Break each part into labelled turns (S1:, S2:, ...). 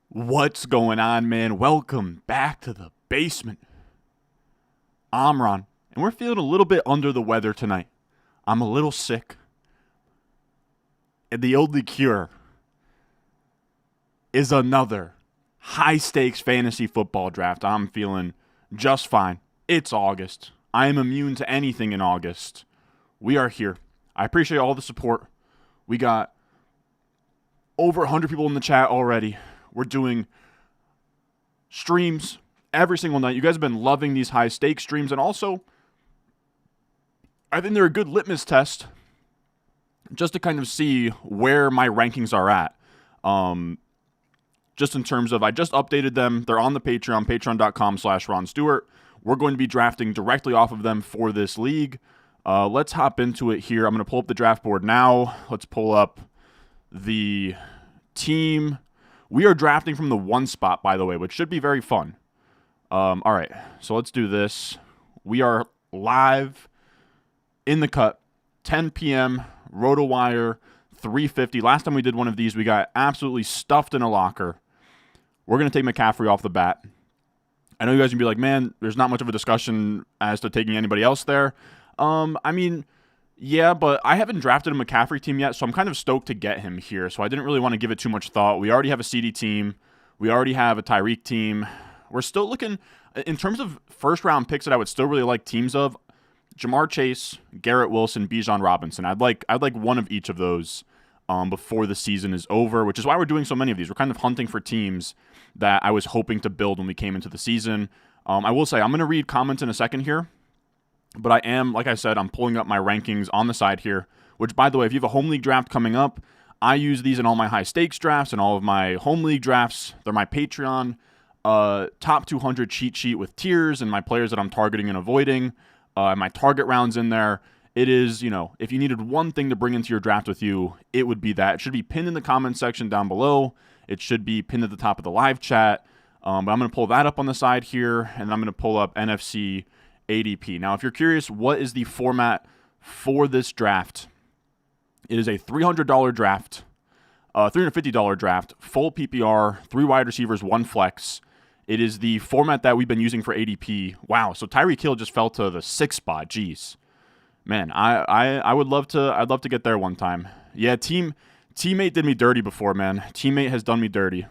S1: What's going on, man? Welcome back to the basement. I'm Ron, and we're feeling a little bit under the weather tonight. I'm a little sick, and the only cure is another high-stakes fantasy football draft. I'm feeling just fine. It's August. I am immune to anything in August. We are here. I appreciate all the support. We got over 100 people in the chat already. We're doing streams every single night. You guys have been loving these high stakes streams, and also I think they're a good litmus test just to kind of see where my rankings are at. Just in terms of, I just updated them. They're on the Patreon, patreon.com/Ron Stewart. We're going to be drafting directly off of them for this league. Let's hop into it here. I'm going to pull up the draft board now. Let's pull up the team. We are drafting from the 1 spot, by the way, which should be very fun. All right, so let's do this. We are live in the cut, 10 p.m., RotoWire, 350. Last time we did one of these, we got absolutely stuffed in a locker. We're going to take McCaffrey off the bat. I know you guys can be like, man, there's not much of a discussion as to taking anybody else there. Yeah, but I haven't drafted a McCaffrey team yet, so I'm kind of stoked to get him here. So I didn't really want to give it too much thought. We already have a CD team. We already have a Tyreek team. We're still looking, in terms of first-round picks that I would still really like teams of, Jamar Chase, Garrett Wilson, Bijan Robinson. I'd like one of each of those before the season is over, which is why we're doing so many of these. We're kind of hunting for teams that I was hoping to build when we came into the season. I will say, I'm going to read comments in a second here. But I am, like I said, I'm pulling up my rankings on the side here, which, by the way, if you have a home league draft coming up, I use these in all my high stakes drafts and all of my home league drafts. They're my Patreon top 200 cheat sheet with tiers and my players that I'm targeting and avoiding, my target rounds in there. It is, if you needed one thing to bring into your draft with you, it would be that. It should be pinned in the comment section down below. It should be pinned at the top of the live chat. But I'm going to pull that up on the side here, and I'm going to pull up NFC ADP. Now, if you're curious, what is the format for this draft? It is a $300 draft, $350 draft, full PPR, 3 wide receivers, 1 flex. It is the format that we've been using for ADP. Wow, so Tyreek Hill just fell to the 6th spot. Jeez, man, I would love to. I'd love to get there one time. Yeah, teammate did me dirty before, man. Teammate has done me dirty.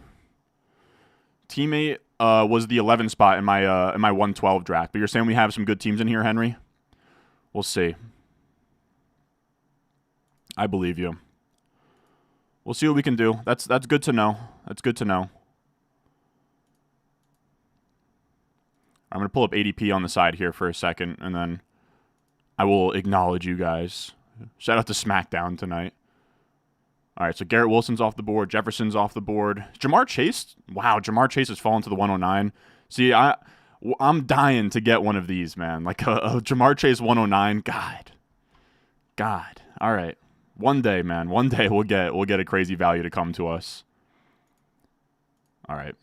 S1: Teammate was the 11th spot in my 112 draft. But you're saying we have some good teams in here, Henry? We'll see. I believe you. We'll see what we can do. That's good to know. That's good to know. I'm going to pull up ADP on the side here for a second, and then I will acknowledge you guys. Shout out to SmackDown tonight. All right, so Garrett Wilson's off the board. Jefferson's off the board. Jamar Chase? Wow, Jamar Chase has fallen to the 109. See, I'm dying to get one of these, man. Like a Jamar Chase 109. God. All right. One day, man. One day we'll get a crazy value to come to us. All right.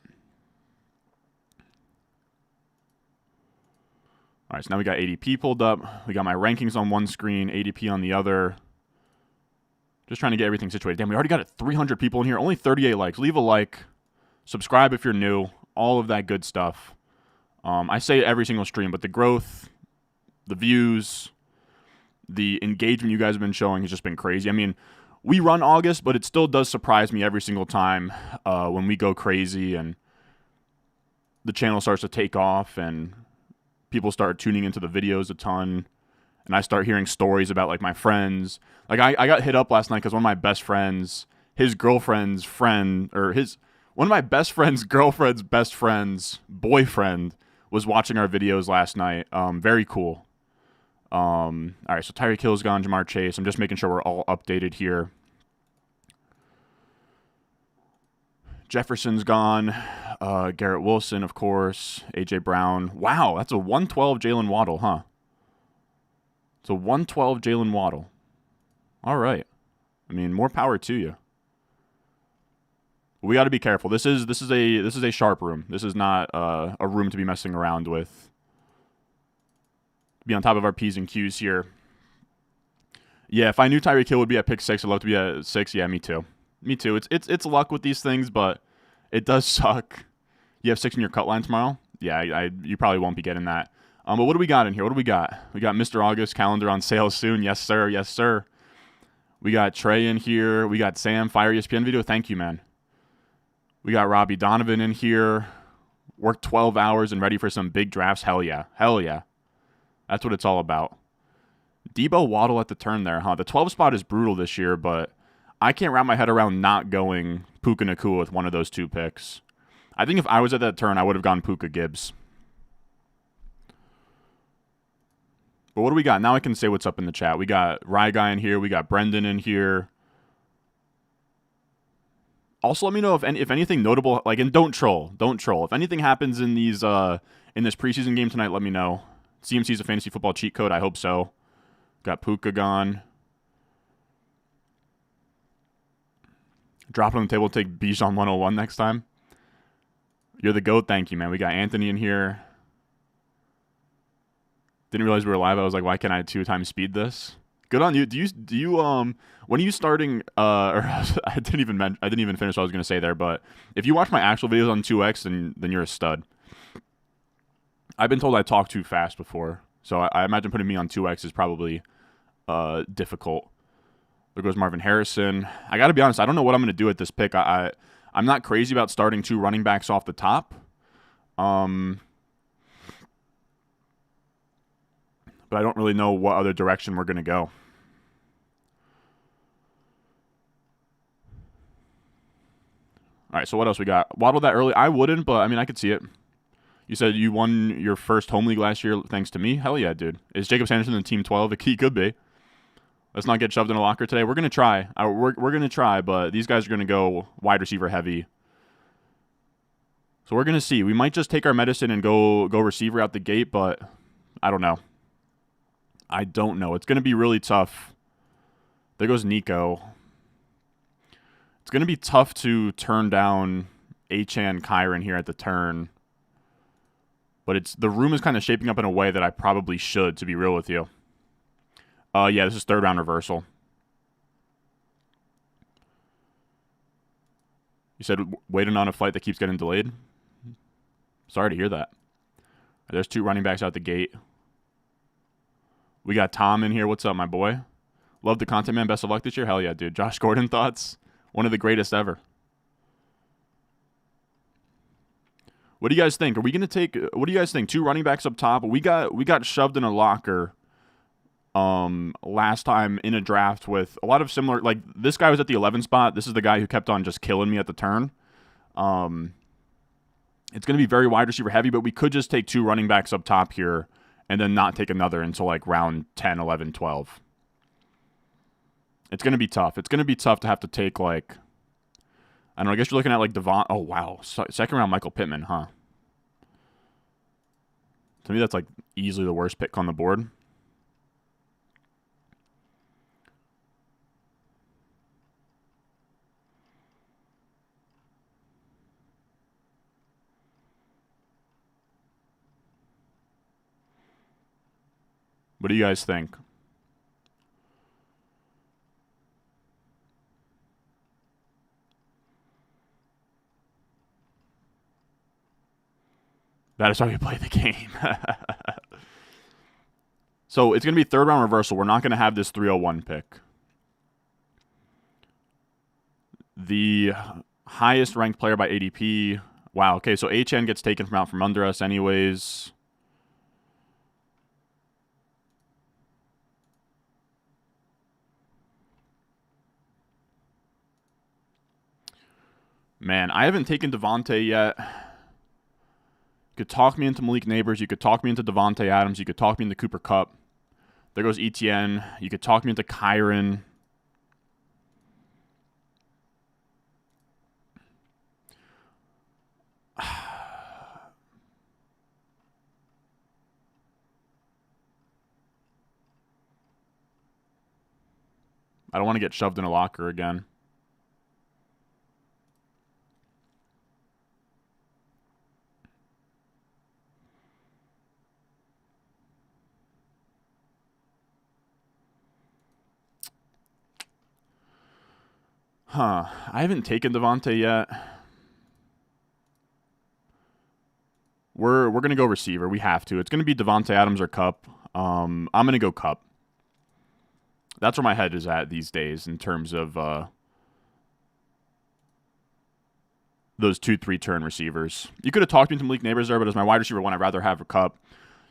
S1: All right, so now we got ADP pulled up. We got my rankings on one screen, ADP on the other. Just trying to get everything situated. Damn, we already got 300 people in here. Only 38 likes. Leave a like. Subscribe if you're new. All of that good stuff. I say it every single stream, but the growth, the views, the engagement you guys have been showing has just been crazy. I mean, we run August, but it still does surprise me every single time when we go crazy and the channel starts to take off and people start tuning into the videos a ton. And I start hearing stories about, like, my friends. Like, I got hit up last night because one of my best friends, his girlfriend's friend, or one of my best friend's girlfriend's best friend's boyfriend was watching our videos last night. Very cool. All right, so Tyreek Hill's gone, Jamar Chase. I'm just making sure we're all updated here. Jefferson's gone. Garrett Wilson, of course. A.J. Brown. Wow, that's a 112 Jalen Waddle, huh? It's a 112 Jalen Waddle. All right. I mean, more power to you. We got to be careful. This is a sharp room. This is not a room to be messing around with. Be on top of our P's and Q's here. Yeah, if I knew Tyreek Hill would be at pick 6, I'd love to be at 6. Yeah, me too. It's luck with these things, but It does suck. You have 6 in your cut line tomorrow? Yeah, you probably won't be getting that. But what do we got in here? What do we got? We got Mr. August calendar on sale soon. Yes, sir. Yes, sir. We got Trey in here. We got Sam, Fire ESPN video. Thank you, man. We got Robbie Donovan in here. Worked 12 hours and ready for some big drafts. Hell yeah. Hell yeah. That's what it's all about. Debo Waddle at the turn there, huh? The 12 spot is brutal this year, but I can't wrap my head around not going Puka Nacua with one of those 2 picks. I think if I was at that turn, I would have gone Puka Gibbs. But what do we got? Now I can say what's up in the chat. We got Rye Guy in here. We got Brendan in here. Also, let me know if anything notable, like, and don't troll. Don't troll. If anything happens in these in this preseason game tonight, let me know. CMC's a fantasy football cheat code. I hope so. Got Puka gone. Drop it on the table. Take Bijan 101 next time. You're the GOAT. Thank you, man. We got Anthony in here. Didn't realize we were live. I was like, why can't I 2 times speed this? Good on you. Do you when are you starting or I didn't even finish what I was going to say there, but if you watch my actual videos on 2x, then you're a stud. I've been told I talk too fast before, so I imagine putting me on 2x is probably difficult. There goes Marvin Harrison. I got to be honest, I don't know what I'm going to do at this pick. I'm not crazy about starting 2 running backs off the top. But I don't really know what other direction we're going to go. All right, so what else we got? Waddle that early? I wouldn't, but I mean, I could see it. You said you won your first home league last year thanks to me? Hell yeah, dude. Is Jacob Sanderson in Team 12? He could be. Let's not get shoved in a locker today. We're going to try. We're going to try, but these guys are going to go wide receiver heavy. So we're going to see. We might just take our medicine and go receiver out the gate, but I don't know. I don't know. It's going to be really tough. There goes Nico. It's going to be tough to turn down Achane Kyron here at the turn. But the room is kind of shaping up in a way that I probably should, to be real with you. Yeah, this is 3rd round reversal. You said waiting on a flight that keeps getting delayed? Sorry to hear that. There's 2 running backs out the gate. We got Tom in here. What's up, my boy? Love the content, man. Best of luck this year. Hell yeah, dude. Josh Gordon thoughts? One of the greatest ever. What do you guys think? Are we going to take... What do you guys think? 2 running backs up top. We got shoved in a locker last time in a draft with a lot of similar... Like, this guy was at the 11 spot. This is the guy who kept on just killing me at the turn. It's going to be very wide receiver heavy, but we could just take 2 running backs up top here and then not take another until like round 10, 11, 12. It's going to be tough. It's going to be tough to have to take like, I don't know, I guess you're looking at like Devon. Oh, wow. 2nd round Michael Pittman, huh? To me, that's like easily the worst pick on the board. What do you guys think? That is how you play the game. So it's going to be 3rd round reversal. We're not going to have this 301 pick. The highest ranked player by ADP. Wow, okay, so HN gets taken from out from under us anyways. Man, I haven't taken Devontae yet. You could talk me into Malik Neighbors. You could talk me into Devontae Adams. You could talk me into Cooper Kupp. There goes ETN. You could talk me into Kyron. I don't want to get shoved in a locker again. Huh. I haven't taken Devontae yet. We're gonna go receiver. We have to. It's gonna be Devontae Adams or Cup. I'm gonna go Cup. That's where my head is at these days in terms of those 2-3 turn receivers. You could have talked me into Malik Neighbors there, but as my wide receiver one, I'd rather have a Cup.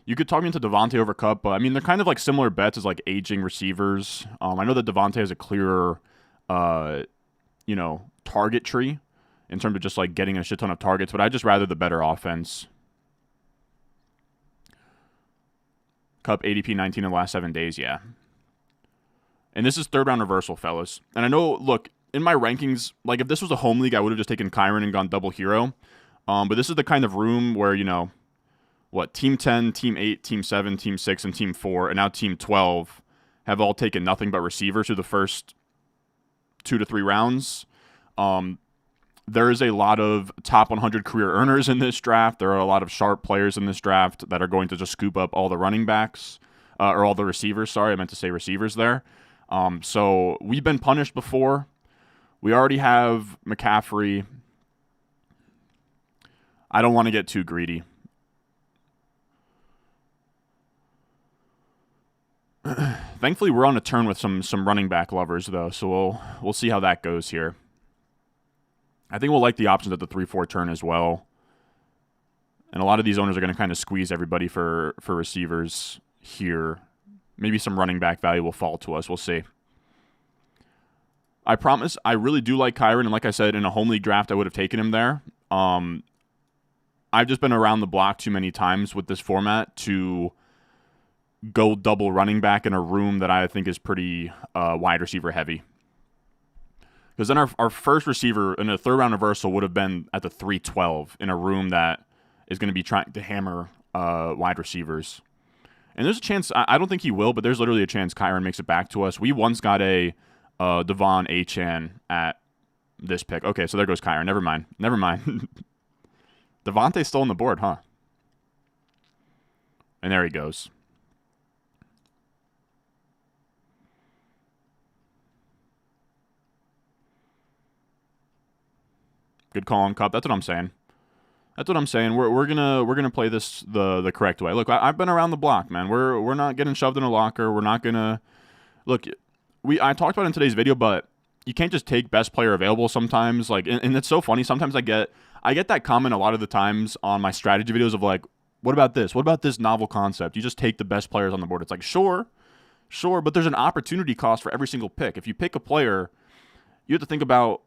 S1: You could talk me into Devontae over Cup, but I mean they're kind of like similar bets as like aging receivers. I know that Devontae has a clearer, target tree in terms of just like getting a shit ton of targets, but I'd just rather the better offense. Cup ADP 19 in the last 7 days, yeah. And this is third round reversal, fellas. And I know, look, in my rankings, like if this was a home league, I would have just taken Kyron and gone double hero. But this is the kind of room where, Team 10, Team 8, Team 7, Team 6, and Team 4, and now Team 12 have all taken nothing but receivers through the first 2 to 3 rounds. There is a lot of top 100 career earners in this draft. There are a lot of sharp players in this draft that are going to just scoop up all the running backs, or all the receivers. Sorry, I meant to say receivers there. So we've been punished before. We already have McCaffrey. I don't want to get too greedy. Thankfully, we're on a turn with some running back lovers, though, so we'll see how that goes here. I think we'll like the options at the 3-4 turn as well. And a lot of these owners are going to kind of squeeze everybody for receivers here. Maybe some running back value will fall to us. We'll see. I promise, I really do like Kyron, and like I said, in a home league draft, I would have taken him there. I've just been around the block too many times with this format to go double running back in a room that I think is pretty wide receiver heavy. Because then our first receiver in a third round reversal would have been at the 312 in a room that is going to be trying to hammer wide receivers. And there's a chance, I don't think he will, but there's literally a chance Kyron makes it back to us. We once got a Devon Achane at this pick. Okay, so there goes Kyron. Never mind. Devontae's still on the board, huh? And there he goes. Good call on Cup. That's what I'm saying. We're gonna play this the correct way. Look, I've been around the block, man. We're not getting shoved in a locker. We're not gonna look. I talked about it in today's video, but you can't just take best player available sometimes. Like, and it's so funny. Sometimes I get that comment a lot of the times on my strategy videos of like, what about this? What about this novel concept? You just take the best players on the board. It's like, sure, but there's an opportunity cost for every single pick. If you pick a player, you have to think about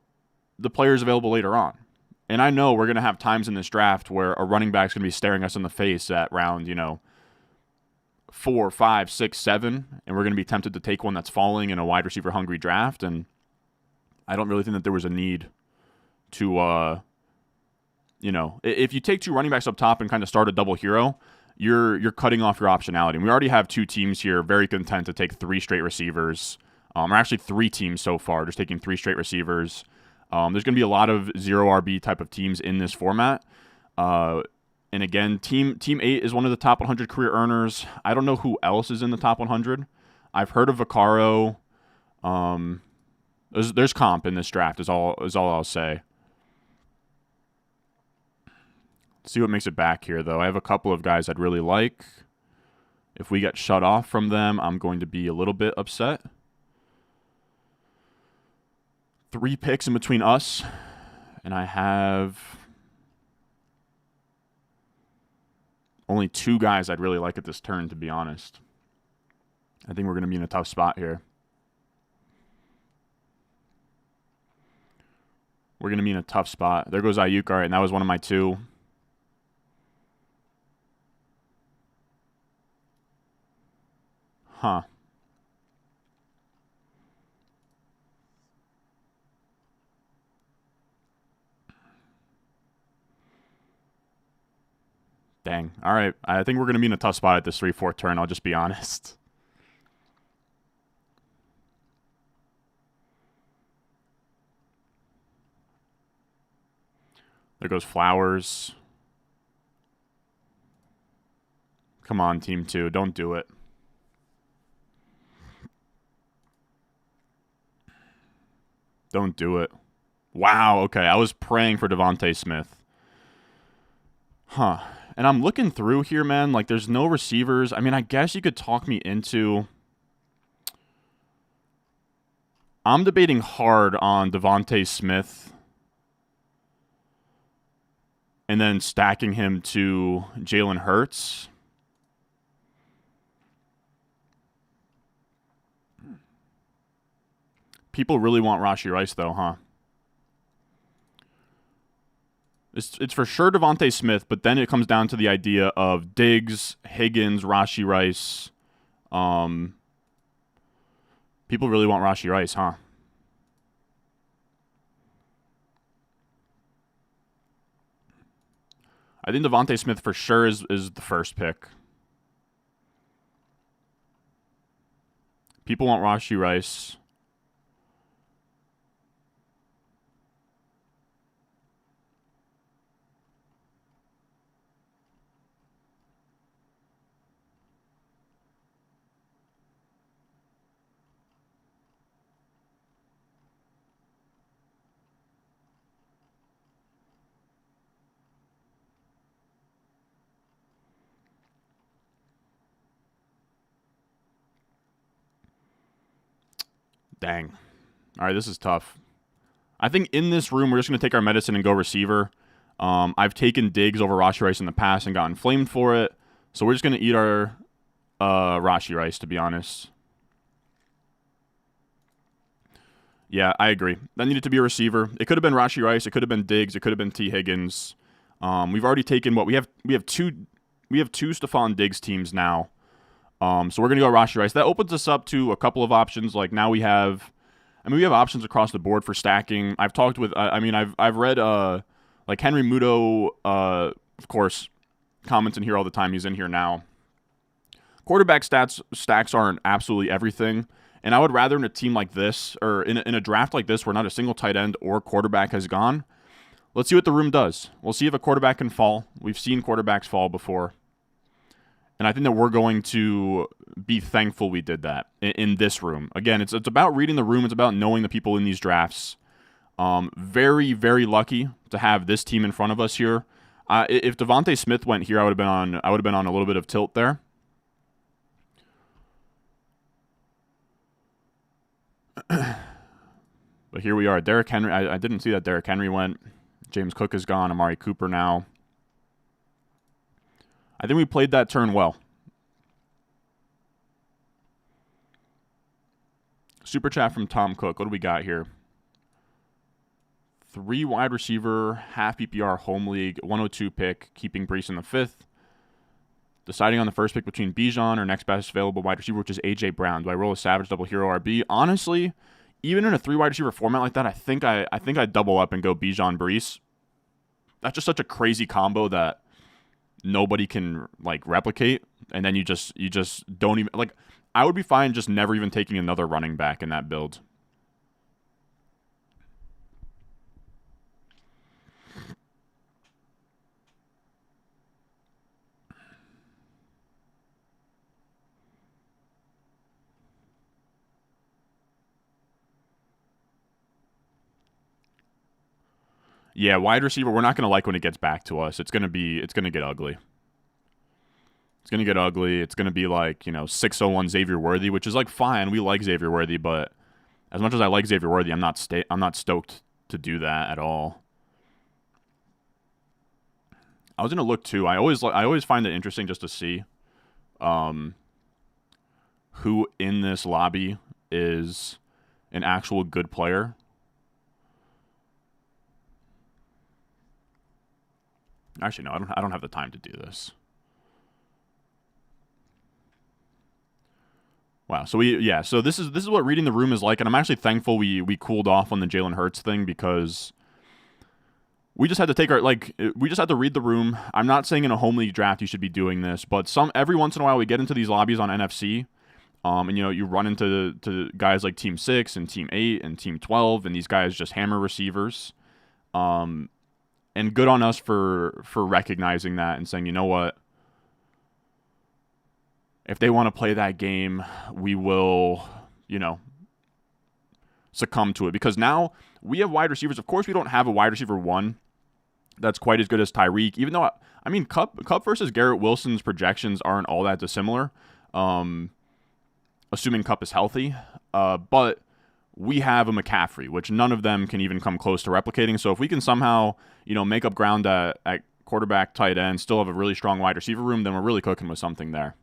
S1: the players available later on. And I know we're going to have times in this draft where a running back's going to be staring us in the face at round, 4, 5, 6, 7, and we're going to be tempted to take one that's falling in a wide receiver hungry draft. And I don't really think that there was a need to, if you take 2 running backs up top and kind of start a double hero, you're cutting off your optionality. And we already have 2 teams here very content to take 3 straight receivers, or actually 3 teams so far, just taking 3 straight receivers. There's going to be a lot of 0 RB type of teams in this format. And again, Team 8 is one of the top 100 career earners. I don't know who else is in the top 100. I've heard of Vaccaro. There's comp in this draft is all I'll say. Let's see what makes it back here, though. I have a couple of guys I'd really like. If we get shut off from them, I'm going to be a little bit upset. 3 picks in between us, and I have only 2 guys I'd really like at this turn, to be honest. I think we're going to be in a tough spot here. We're going to be in a tough spot. There goes Ayuk. All right, and that was one of my 2. Huh. Dang. All right. I think we're going to be in a tough spot at this 3-4 turn. I'll just be honest. There goes Flowers. Come on, Team 2. Don't do it. Don't do it. Wow. Okay. I was praying for Devontae Smith. Huh. And I'm looking through here, man. Like, there's no receivers. I mean, I guess you could talk me into... I'm debating hard on Devontae Smith and then stacking him to Jalen Hurts. People really want Rashee Rice, though, huh? It's for sure Devontae Smith, but then it comes down to the idea of Diggs, Higgins, Rashee Rice. People really want Rashee Rice, huh? I think Devontae Smith for sure is the first pick. People want Rashee Rice. Dang. All right, this is tough. I think in this room, we're just going to take our medicine and go receiver. I've taken Diggs over Rashee Rice in the past and gotten flamed for it. So we're just going to eat our Rashee Rice, to be honest. Yeah, I agree. That needed to be a receiver. It could have been Rashee Rice. It could have been Diggs. It could have been T. Higgins. We've already taken what we have two Stephon Diggs teams now. So we're gonna go Rashee Rice. That opens us up to a couple of options. Like now we have options across the board for stacking. I've talked with. I've read like Henry Muto, of course, comments in here all the time. He's in here now. Quarterback stacks aren't absolutely everything. And I would rather in a team like this, or in a draft like this where not a single tight end or quarterback has gone, let's see what the room does. We'll see if a quarterback can fall. We've seen quarterbacks fall before. And I think that we're going to be thankful we did that in this room. Again, it's about reading the room. It's about knowing the people in these drafts. Very, very lucky to have this team in front of us here. If Devontae Smith went here, I would have been on a little bit of tilt there. But here we are. Derrick Henry. I didn't see that Derrick Henry went. James Cook is gone. Amari Cooper now. I think we played that turn well. Super chat from Tom Cook. What do we got here? 3 wide receiver, half PPR home league, 102 pick, keeping Brees in the 5th. Deciding on the first pick between Bijan or next best available wide receiver, which is A.J. Brown. Do I roll a Savage double hero RB? Honestly, even in a 3 wide receiver format like that, I think I double up and go Bijan Brees. That's just such a crazy combo that nobody can like replicate, and then you just don't even like. I would be fine just never even taking another running back in that build. Yeah, wide receiver, we're not going to like when it gets back to us. It's going to get ugly. It's going to get ugly. It's going to be like, 601 Xavier Worthy, which is like fine. We like Xavier Worthy, but as much as I like Xavier Worthy, I'm not stoked to do that at all. I was going to look too. I always find it interesting just to see who in this lobby is an actual good player. Actually, no, I don't have the time to do this. Wow. So this is what reading the room is like, and I'm actually thankful we cooled off on the Jalen Hurts thing because we just had to we just had to read the room. I'm not saying in a home league draft you should be doing this, but every once in a while we get into these lobbies on NFC, and you run into guys like Team 6 and Team 8 and Team 12, and these guys just hammer receivers. And good on us for recognizing that and saying, you know what? If they want to play that game, we will, succumb to it. Because now we have wide receivers. Of course, we don't have a wide receiver 1 that's quite as good as Tyreek. Even though I mean, Cup versus Garrett Wilson's projections aren't all that dissimilar, assuming Cup is healthy. But we have a McCaffrey, which none of them can even come close to replicating. So if we can somehow, make up ground at quarterback, tight end, still have a really strong wide receiver room, then we're really cooking with something there.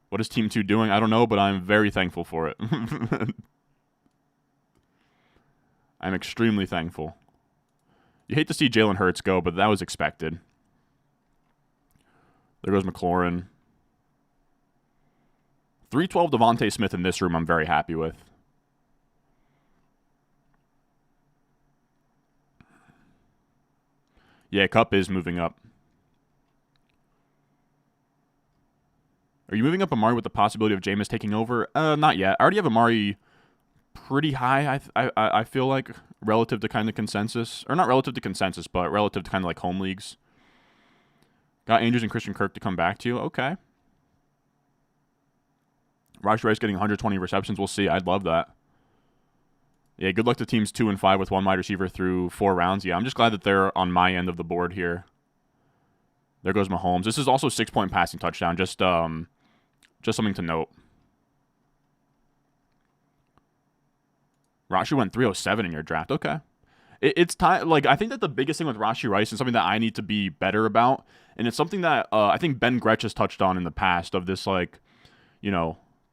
S1: What is Team 2 doing? I don't know, but I'm very thankful for it. I'm extremely thankful. You hate to see Jalen Hurts go, but that was expected. There goes McLaurin. 312 Devontae Smith in this room I'm very happy with. Yeah, Cup is moving up. Are you moving up Amari with the possibility of Jameis taking over? Not yet. I already have Amari pretty high, I feel like, relative to kind of consensus. Or not relative to consensus, but relative to kind of like home leagues. Got Andrews and Christian Kirk to come back to you. Okay. Rashee Rice getting 120 receptions. We'll see. I'd love that. Yeah, good luck to teams 2 and 5 with one wide receiver through 4 rounds. Yeah, I'm just glad that they're on my end of the board here. There goes Mahomes. This is also 6-point passing touchdown. Just something to note. Rashee went 307 in your draft. Okay. It's time. Like, I think that the biggest thing with Rashee Rice is something that I need to be better about. And it's something that I think Ben Gretch has touched on in the past of this, like,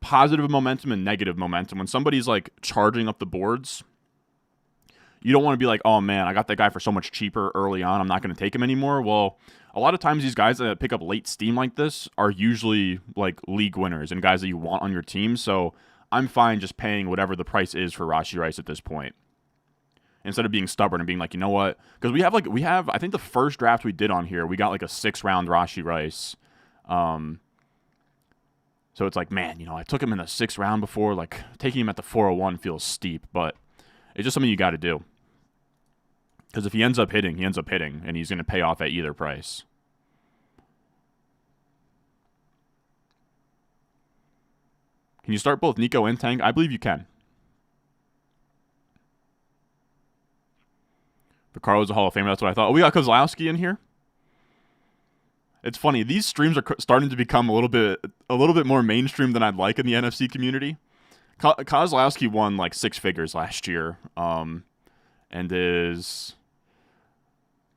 S1: positive momentum and negative momentum. When somebody's, like, charging up the boards, you don't want to be like, oh, man, I got that guy for so much cheaper early on. I'm not going to take him anymore. Well, a lot of times these guys that pick up late steam like this are usually, like, league winners and guys that you want on your team. So I'm fine just paying whatever the price is for Rashee Rice at this point, instead of being stubborn and being like, you know what? Because we have I think the first draft we did on here, we got like a 6-round Rashee Rice. So it's like, man, I took him in the 6th round before. Like, taking him at the 401 feels steep, but it's just something you got to do. Because if he ends up hitting, and he's going to pay off at either price. Can you start both Nico and Tank? I believe you can. Carlos is a Hall of Famer. That's what I thought. Oh, we got Kozlowski in here. It's funny. These streams are starting to become a little bit more mainstream than I'd like in the NFC community. Kozlowski won like 6 figures last year, and is.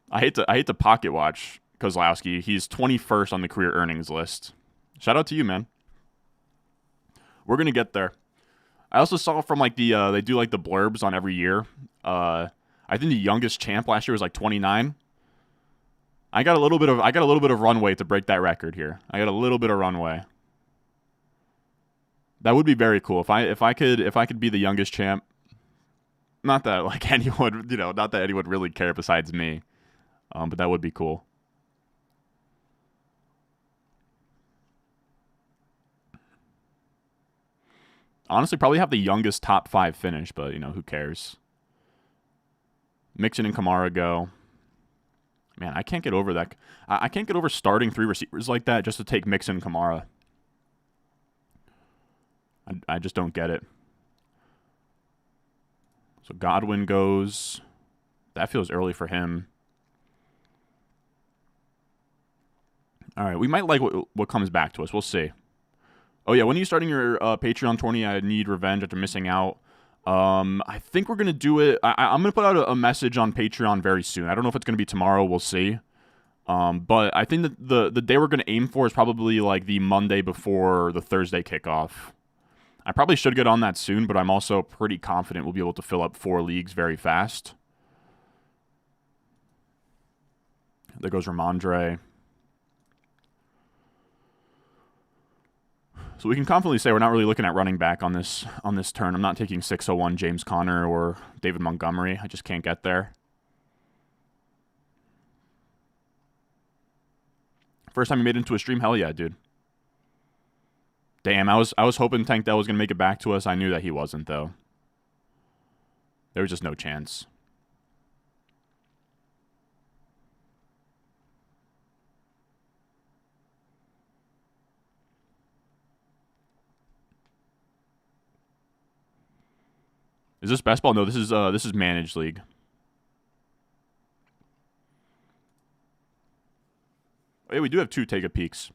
S1: I hate to pocket watch Kozlowski. He's 21st on the career earnings list. Shout out to you, man. We're gonna get there. I also saw from like the they do like the blurbs on every year. I think the youngest champ last year was like 29. I got a little bit of runway to break that record here. I got a little bit of runway. That would be very cool if I could be the youngest champ. Not that like anyone, not that anyone really care besides me. But that would be cool. Honestly, probably have the youngest top 5 finish, but who cares? Mixon and Kamara go. Man, I can't get over that. I can't get over starting 3 receivers like that just to take Mixon and Kamara. I just don't get it. So Godwin goes. That feels early for him. All right, we might like what comes back to us. We'll see. Oh, yeah, when are you starting your Patreon tourney? I need revenge after missing out. I think we're going to do it. I'm going to put out a message on Patreon very soon. I don't know if it's going to be tomorrow. We'll see. But I think that the day we're going to aim for is probably like the Monday before the Thursday kickoff. I probably should get on that soon, but I'm also pretty confident we'll be able to fill up 4 leagues very fast. There goes Ramondre. So we can confidently say we're not really looking at running back on this turn. I'm not taking 601 James Conner or David Montgomery. I just can't get there. First time you made it into a stream? Hell yeah, dude. Damn, I was hoping Tank Dell was going to make it back to us. I knew that he wasn't, though. There was just no chance. Is this best ball? No, this is managed league. Hey, we do have 2 take-a-peeks.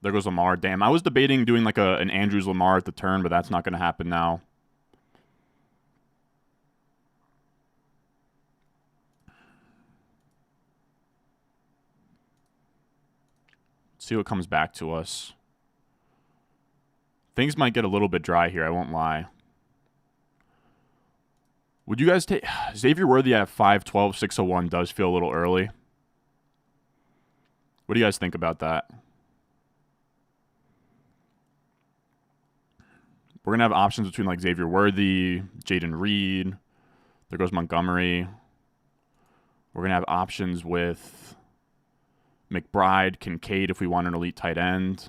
S1: There goes Lamar. Damn, I was debating doing like an Andrews Lamar at the turn, but that's not going to happen now. Let's see what comes back to us. Things might get a little bit dry here, I won't lie. Would you guys take... Xavier Worthy at 5'12", 601 does feel a little early. What do you guys think about that? We're going to have options between like Xavier Worthy, Jaden Reed. There goes Montgomery. We're going to have options with McBride, Kincaid if we want an elite tight end.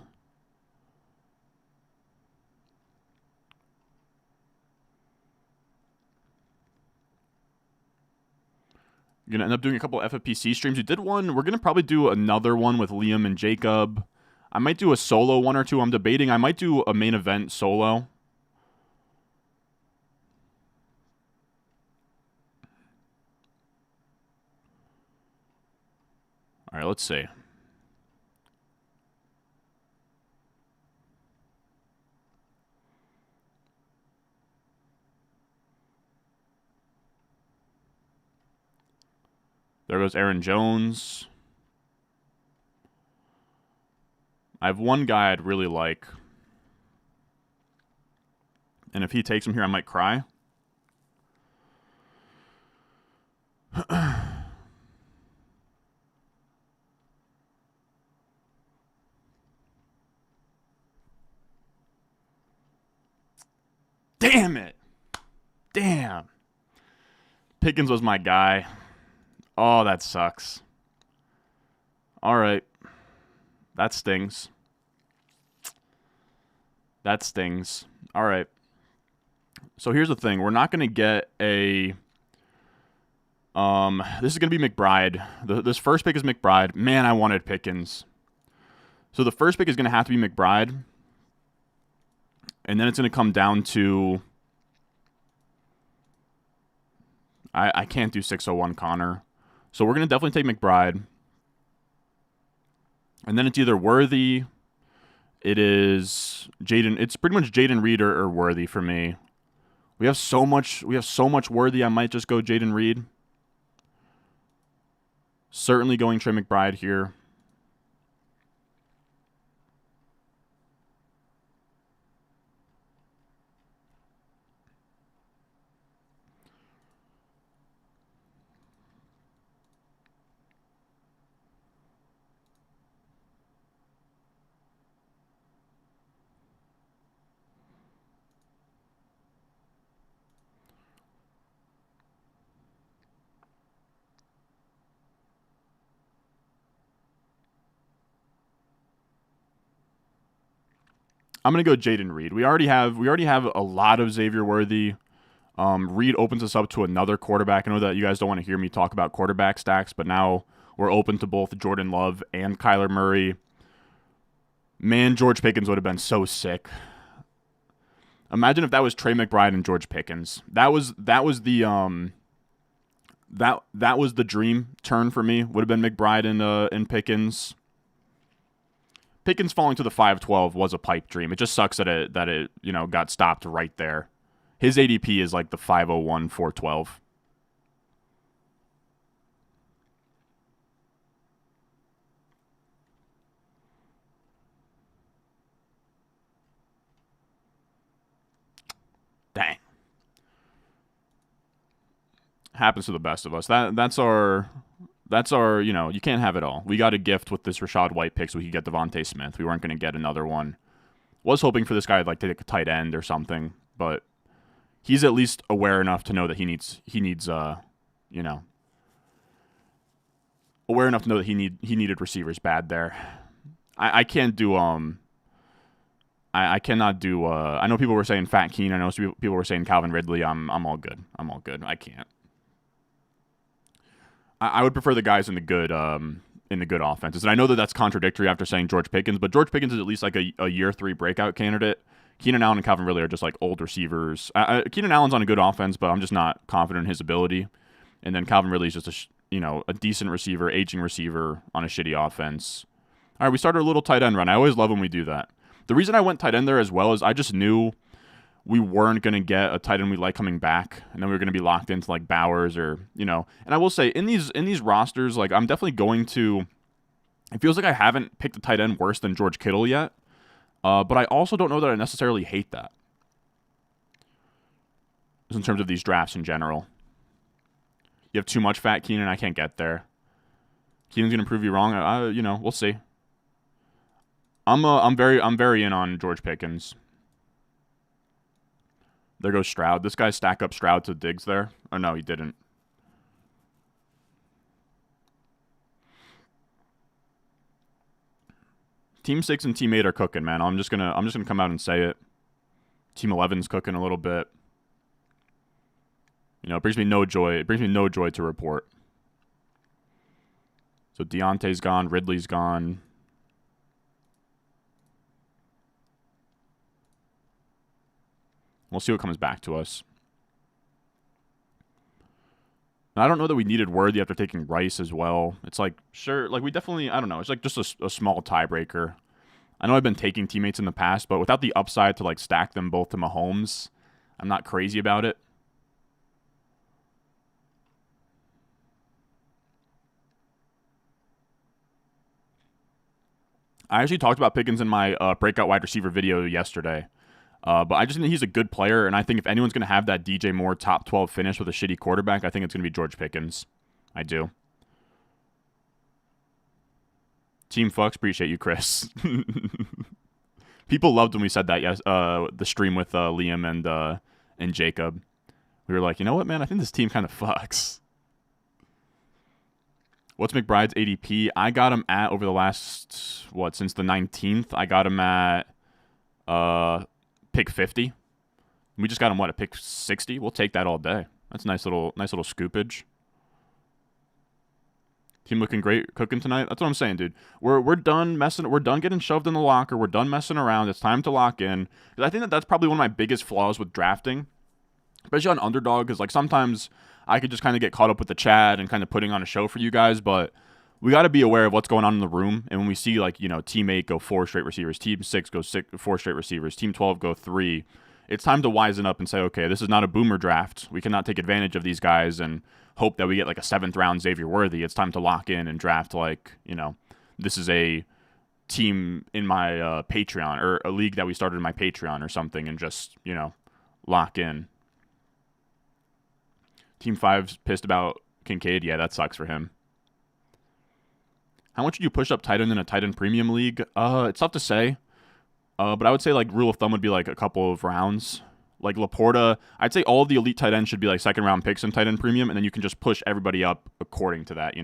S1: Going to end up doing a couple of FFPC streams. We did one. We're going to probably do another one with Liam and Jacob. I might do a solo one or two. I'm debating. I might do a main event solo. All right, let's see. There goes Aaron Jones. I have one guy I'd really like. And if he takes him here, I might cry. Damn it. Damn. Pickens was my guy. Oh, that sucks. All right. That stings. That stings. All right. So here's the thing. We're not going to get a... this is going to be McBride. This first pick is McBride. Man, I wanted Pickens. So the first pick is going to have to be McBride. And then it's going to come down to... I can't do 601 Connor. So we're going to definitely take McBride. And then it's either Worthy. It is Jaden. It's pretty much Jaden Reed or Worthy for me. We have so much Worthy. I might just go Jaden Reed. Certainly going Trey McBride here. I'm gonna go Jaden Reed. We already have a lot of Xavier Worthy. Reed opens us up to another quarterback. I know that you guys don't want to hear me talk about quarterback stacks, but now we're open to both Jordan Love and Kyler Murray. Man, George Pickens would have been so sick. Imagine if that was Trey McBride and George Pickens. That was the dream turn for me. Would have been McBride and Pickens. Pickens falling to the 512 was a pipe dream. It just sucks that it got stopped right there. His ADP is like the 501, 412. Dang. Happens to the best of us. That's our, you can't have it all. We got a gift with this Rachaad White pick so we could get Devontae Smith. We weren't going to get another one. Was hoping for this guy to take a tight end or something, but he's at least aware enough to know that he needs aware enough to know that he needed receivers bad there. I can't do I cannot do I know people were saying Fat Keen. I know people were saying Calvin Ridley. I'm all good. I can't. I would prefer the guys in the good offenses. And I know that that's contradictory after saying George Pickens, but George Pickens is at least like a year 3 breakout candidate. Keenan Allen and Calvin Ridley are just like old receivers. Keenan Allen's on a good offense, but I'm just not confident in his ability. And then Calvin Ridley is just a decent receiver, aging receiver on a shitty offense. All right, we started a little tight end run. I always love when we do that. The reason I went tight end there as well is I just knew we weren't going to get a tight end we like coming back, and then we were going to be locked into like Bowers or, And I will say in these rosters, like I'm definitely going to. It feels like I haven't picked a tight end worse than George Kittle yet, but I also don't know that I necessarily hate that. Just in terms of these drafts in general. You have too much fat, Keenan. I can't get there. Keenan's gonna prove you wrong. We'll see. I'm very in on George Pickens. There goes Stroud. This guy stack up Stroud to Diggs there. Oh no, he didn't. Team 6 and Team 8 are cooking, man. I'm just gonna come out and say it. Team 11's cooking a little bit. It brings me no joy. It brings me no joy to report. So Deontay's gone. Ridley's gone. We'll see what comes back to us. And I don't know that we needed Worthy after taking Rice as well. It's like, sure, like we definitely, I don't know. It's like just a small tiebreaker. I know I've been taking teammates in the past, but without the upside to like stack them both to Mahomes, I'm not crazy about it. I actually talked about Pickens in my breakout wide receiver video yesterday. But I just think he's a good player, and I think if anyone's going to have that DJ Moore top 12 finish with a shitty quarterback, I think it's going to be George Pickens. I do. Team Fucks, appreciate you, Chris. People loved when we said that, the stream with Liam and Jacob. We were like, you know what, man? I think this team kind of fucks. What's McBride's ADP? I got him at over the last, since the 19th, I got him at pick 50. We just got him, at pick 60? We'll take that all day. That's a nice little scoopage. Team looking great cooking tonight. That's what I'm saying, dude. We're done messing. We're done getting shoved in the locker. We're done messing around. It's time to lock in. Because I think that's probably one of my biggest flaws with drafting, especially on Underdog. Because like sometimes I could just kind of get caught up with the chat and kind of putting on a show for you guys, but we got to be aware of what's going on in the room. And when we see Team 8 go 4 straight receivers, Team 6 go 4 straight receivers, Team 12 go 3, it's time to wisen up and say, okay, this is not a boomer draft. We cannot take advantage of these guys and hope that we get like a 7th round Xavier Worthy. It's time to lock in and draft this is a team in my Patreon or a league that we started in my Patreon or something and just, lock in. Team 5's pissed about Kincaid. Yeah, that sucks for him. How much would you push up tight end in a tight end premium league? It's tough to say. But I would say like rule of thumb would be like a couple of rounds. Like Laporta, I'd say all of the elite tight ends should be like 2nd round picks in tight end premium, and then you can just push everybody up according to that,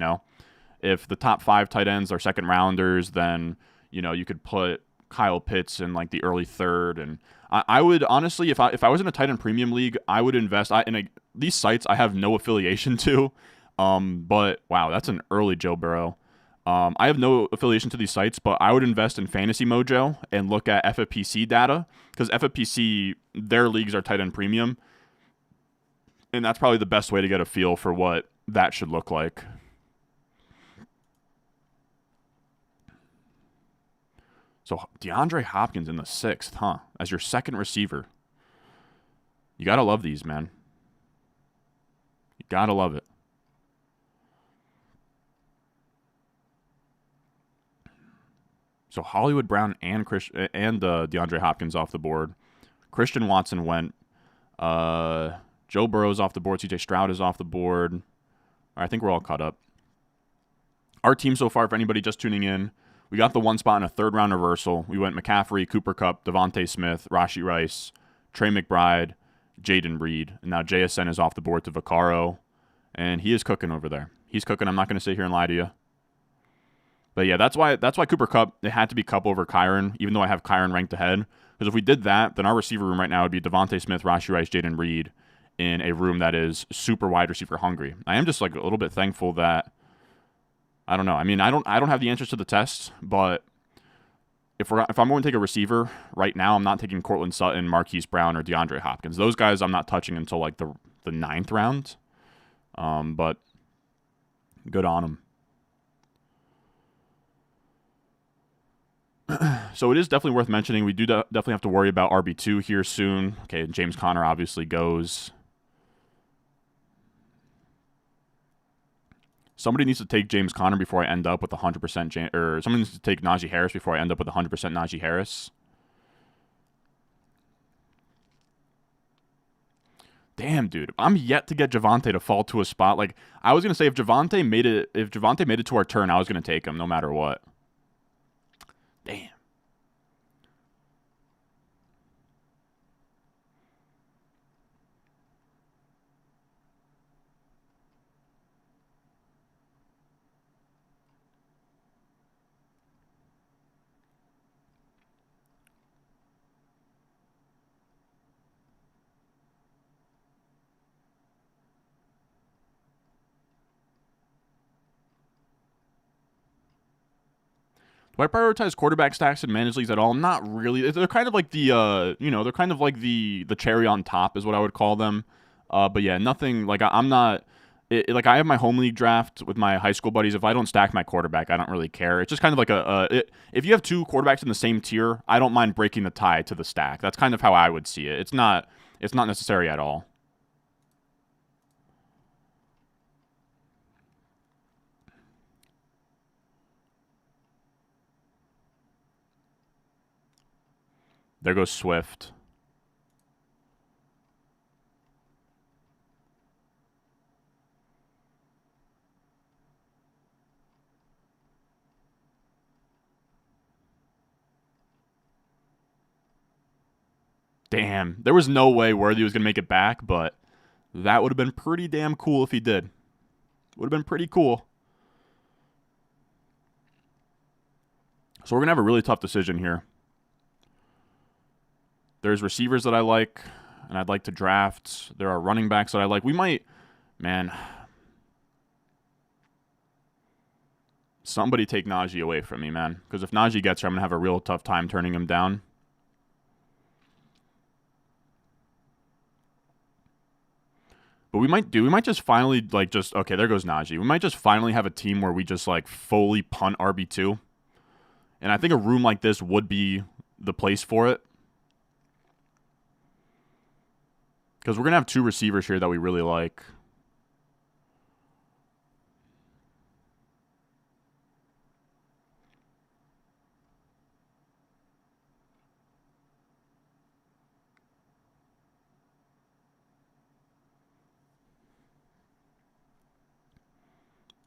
S1: If the top 5 tight ends are 2nd rounders, then, you could put Kyle Pitts in like the early 3rd. And I would honestly, if I was in a tight end premium league, I would invest these sites I have no affiliation to. But wow, that's an early Joe Burrow. I have no affiliation to these sites, but I would invest in Fantasy Mojo and look at FFPC data because FFPC, their leagues are tight end premium. And that's probably the best way to get a feel for what that should look like. So DeAndre Hopkins in the 6th, huh? As your 2nd receiver. You got to love these, man. You got to love it. So Hollywood Brown and DeAndre Hopkins off the board. Christian Watson went. Joe Burrow's off the board. CJ Stroud is off the board. I think we're all caught up. Our team so far, for anybody just tuning in, we got the 1 spot in a 3rd round reversal. We went McCaffrey, Cooper Kupp, Devontae Smith, Rashee Rice, Trey McBride, Jaden Reed. And now JSN is off the board to Vaccaro. And he is cooking over there. He's cooking. I'm not going to sit here and lie to you. But yeah, that's why Cooper Kupp, it had to be Kupp over Kyron, even though I have Kyron ranked ahead. Because if we did that, then our receiver room right now would be Devontae Smith, Rashee Rice, Jaden Reed in a room that is super wide receiver hungry. I am just like a little bit thankful that, I don't know. I mean, I don't have the answers to the test, but if I'm going to take a receiver right now, I'm not taking Cortland Sutton, Marquise Brown, or DeAndre Hopkins. Those guys I'm not touching until like the 9th round. But Good on him. So it is definitely worth mentioning. We do definitely have to worry about RB2 here soon. Okay, James Conner obviously goes. Somebody needs to take James Conner before I end up with 100% or somebody needs to take Najee Harris before I end up with 100% Najee Harris. Damn, dude. I'm yet to get Javonte to fall to a spot. Like, I was going to say if Javonte made it to our turn, I was going to take him no matter what. Damn. Do I prioritize quarterback stacks in managed leagues at all? Not really. They're kind of like they're kind of like the cherry on top is what I would call them. But yeah, nothing like I'm not. Like I have my home league draft with my high school buddies. If I don't stack my quarterback, I don't really care. It's just kind of like if you have two quarterbacks in the same tier, I don't mind breaking the tie to the stack. That's kind of how I would see it. It's not necessary at all. There goes Swift. Damn. There was no way Worthy was going to make it back, but that would have been pretty damn cool if he did. Would have been pretty cool. So we're going to have a really tough decision here. There's receivers that I like, and I'd like to draft. There are running backs that I like. We might, man, somebody take Najee away from me, man. Because if Najee gets here, I'm going to have a real tough time turning him down. But we might just finally, like, okay, there goes Najee. We might just finally have a team where we just, like, fully punt RB2. And I think a room like this would be the place for it. Because we're going to have two receivers here that we really like.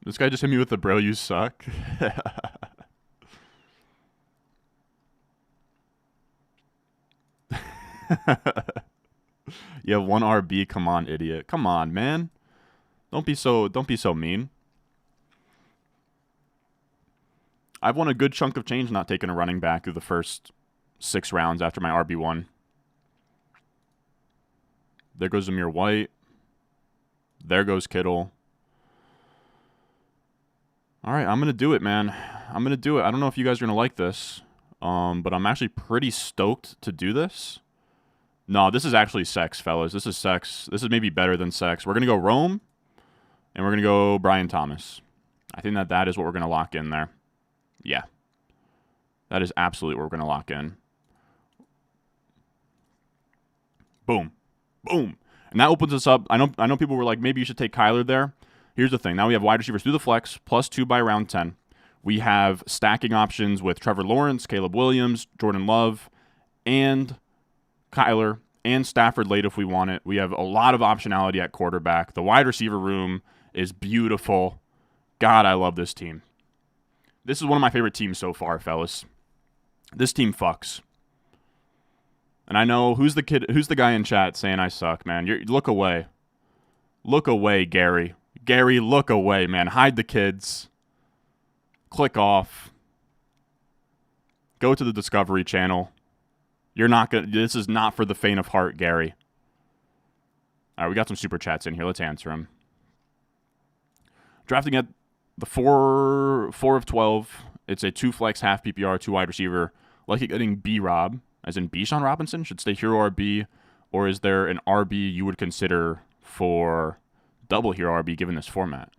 S1: This guy just hit me with the bro, you suck. You have one RB. Come on, idiot. Come on, man. Don't be so mean. I've won a good chunk of change not taking a running back through the first 6 rounds after my RB1. There goes Zamir White. There goes Kittle. All right, I'm going to do it, man. I'm going to do it. I don't know if you guys are going to like this, but I'm actually pretty stoked to do this. No, this is actually sex, fellas. This is sex. This is maybe better than sex. We're going to go Rome, and we're going to go Brian Thomas. I think that is what we're going to lock in there. Yeah. That is absolutely what we're going to lock in. Boom. Boom. And that opens us up. I know people were like, maybe you should take Kyler there. Here's the thing. Now we have wide receivers through the flex, +2 by round 10. We have stacking options with Trevor Lawrence, Caleb Williams, Jordan Love, and Kyler, and Stafford late if we want it. We have a lot of optionality at quarterback. The wide receiver room is beautiful. God, I love this team. This is one of my favorite teams so far, fellas. This team fucks. And I know who's the guy in chat saying I suck, man. Look away. Look away, Gary. Gary, look away, man. Hide the kids. Click off. Go to the Discovery Channel. This is not for the faint of heart, Gary. All right, we got some super chats in here. Let's answer them. Drafting at the 4 of 12. It's a 2 flex, half PPR, 2 wide receiver. Like getting B-Rob, as in Bijan Robinson, should stay hero RB, or is there an RB you would consider for double hero RB given this format?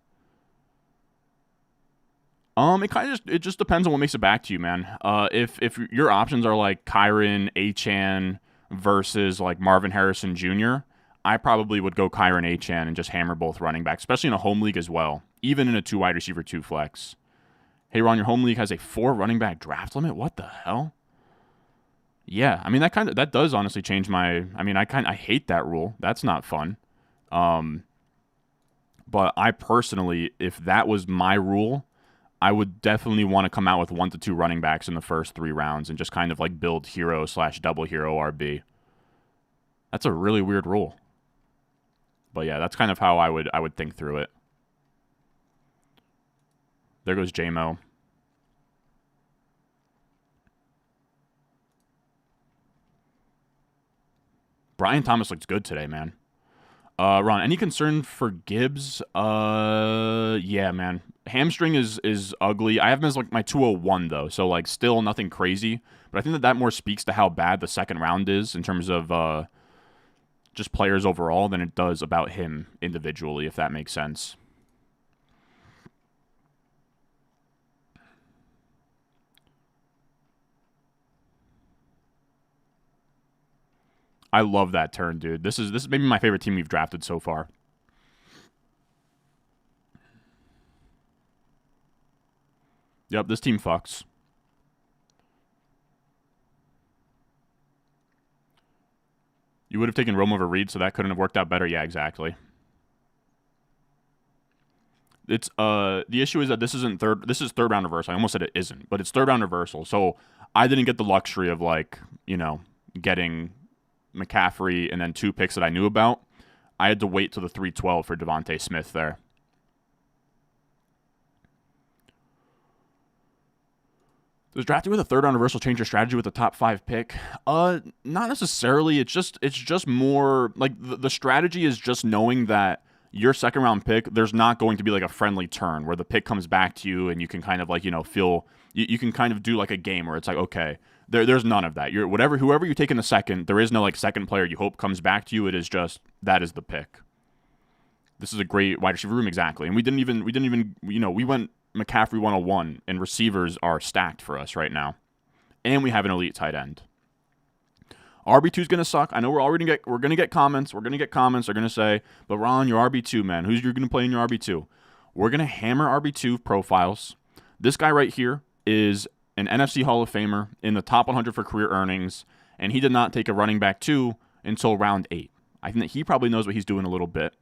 S1: It just depends on what makes it back to you, man. If your options are like Kyron, Achan versus like Marvin Harrison Jr., I probably would go Kyron Achan and just hammer both running backs, especially in a home league as well, even in a 2 wide receiver 2 flex. Hey Ron, your home league has a 4 running back draft limit. What the hell? Yeah, I mean that does honestly change my. I mean I hate that rule. That's not fun. Um, but I personally, if that was my rule, I would definitely want to come out with 1 to 2 running backs in the first 3 rounds and just kind of like build hero / double hero RB. That's a really weird rule. But yeah, that's kind of how I would think through it. There goes JMO. Brian Thomas looks good today, man. Ron, any concern for Gibbs? Yeah, man. Hamstring is ugly. I have him as like my 201 though, so like still nothing crazy. But I think that more speaks to how bad the second round is in terms of just players overall than it does about him individually, if that makes sense. I love that turn, dude. This is maybe my favorite team we've drafted so far. Yep, this team fucks. You would have taken Rome over Reed, so that couldn't have worked out better. Yeah, exactly. It's the issue is that this isn't third. This is third round reversal. I almost said it isn't, but it's third round reversal. So I didn't get the luxury of like getting McCaffrey and then 2 picks that I knew about. I had to wait till the 312 for Devontae Smith there. Does drafting with a third round reversal change your strategy with the top 5 pick? Not necessarily. It's just more like the strategy is just knowing that your second round pick, there's not going to be like a friendly turn where the pick comes back to you and you can kind of like, feel you can kind of do like a game where it's like, okay, there's none of that. You're whoever you take in the second, there is no like second player you hope comes back to you. It is just that is the pick. This is a great wide receiver room, exactly. And we didn't even we went McCaffrey 101 and receivers are stacked for us right now. And we have an elite tight end. RB2 is gonna suck. I know we're gonna get comments. We're gonna get comments. They're gonna say, but Ron, your RB2, man. Who's you're gonna play in your RB2? We're gonna hammer RB2 profiles. This guy right here is an NFC Hall of Famer in the top 100 for career earnings, and he did not take a running back 2 until round 8. I think that he probably knows what he's doing a little bit.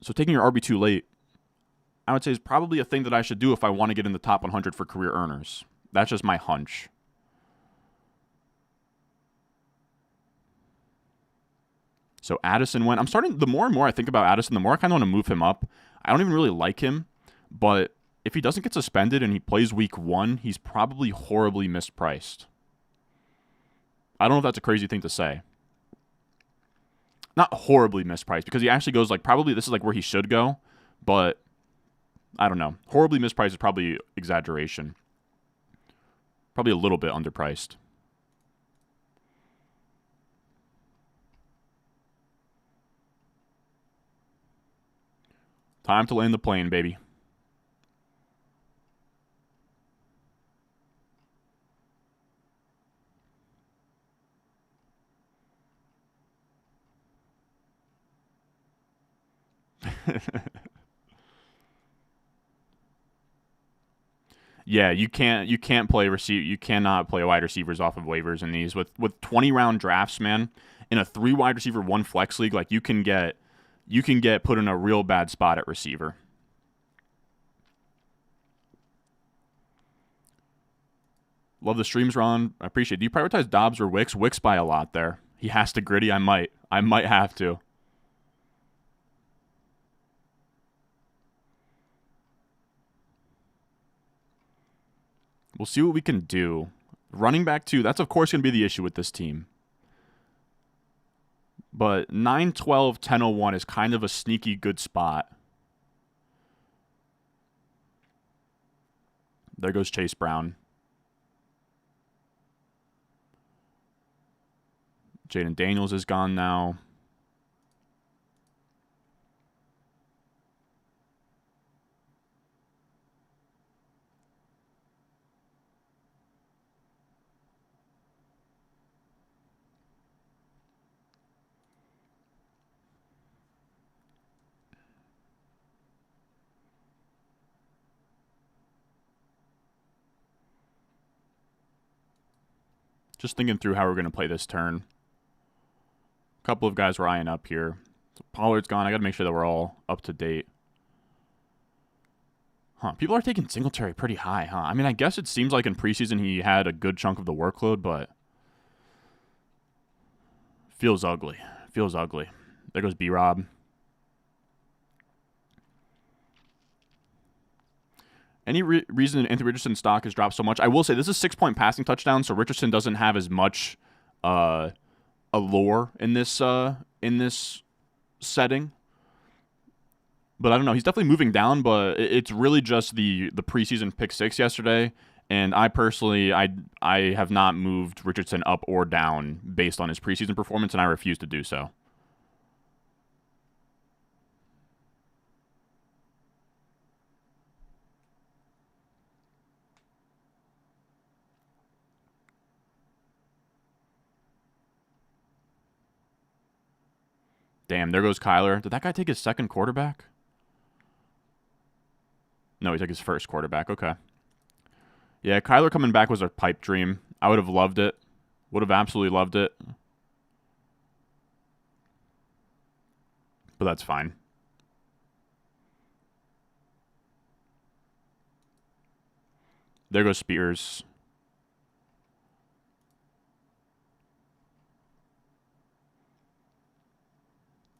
S1: So taking your RB2 late, I would say, is probably a thing that I should do if I want to get in the top 100 for career earners. That's just my hunch. So Addison went. I'm starting, the more and more I think about Addison, the more I kind of want to move him up. I don't even really like him, but if he doesn't get suspended and he plays week 1, he's probably horribly mispriced. I don't know if that's a crazy thing to say. Not horribly mispriced, because he actually goes like, probably this is like where he should go, but I don't know. Horribly mispriced is probably exaggeration. Probably a little bit underpriced. Time to land the plane, baby. Yeah, you can't play receive you cannot play wide receivers off of waivers in these with 20 round drafts, man. In a 3 wide receiver 1 flex league, like you can get put in a real bad spot at receiver. Love the streams, Ron. I appreciate it. Do you prioritize Dobbs or Wicks? Wicks by a lot there. He has to gritty. I might have to. We'll see what we can do. Running back 2, that's of course going to be the issue with this team. But 9, 12, 10, 01 is kind of a sneaky good spot. There goes Chase Brown. Jaden Daniels is gone now. Just thinking through how we're going to play this turn. A couple of guys we're eyeing up here. So Pollard's gone. I got to make sure that we're all up to date. Huh. People are taking Singletary pretty high, huh? I mean, I guess it seems like in preseason he had a good chunk of the workload, but feels ugly. Feels ugly. There goes B-Rob. Any reason Anthony Richardson's stock has dropped so much? I will say this is 6-point passing touchdown, so Richardson doesn't have as much allure in this setting. But I don't know. He's definitely moving down, but it's really just the preseason pick 6 yesterday. And I personally, I have not moved Richardson up or down based on his preseason performance, and I refuse to do so. Damn, there goes Kyler. Did that guy take his second quarterback? No, he took his first quarterback. Okay. Yeah, Kyler coming back was a pipe dream. I would have loved it. Would have absolutely loved it. But that's fine. There goes Spears.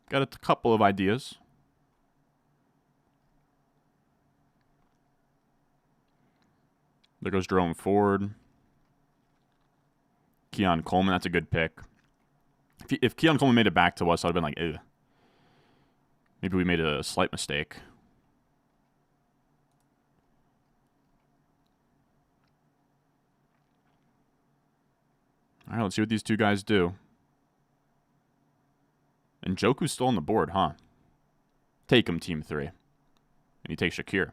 S1: Got a couple of ideas. There goes Jerome Ford. Keon Coleman, that's a good pick. If Keon Coleman made it back to us, I'd have been like, ew. Maybe we made a slight mistake. All right, let's see what these two guys do. And Joku's still on the board, huh? Take him, Team 3. And he takes Shakir.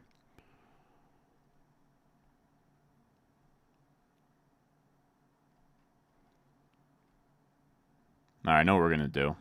S1: All right, I know what we're going to do.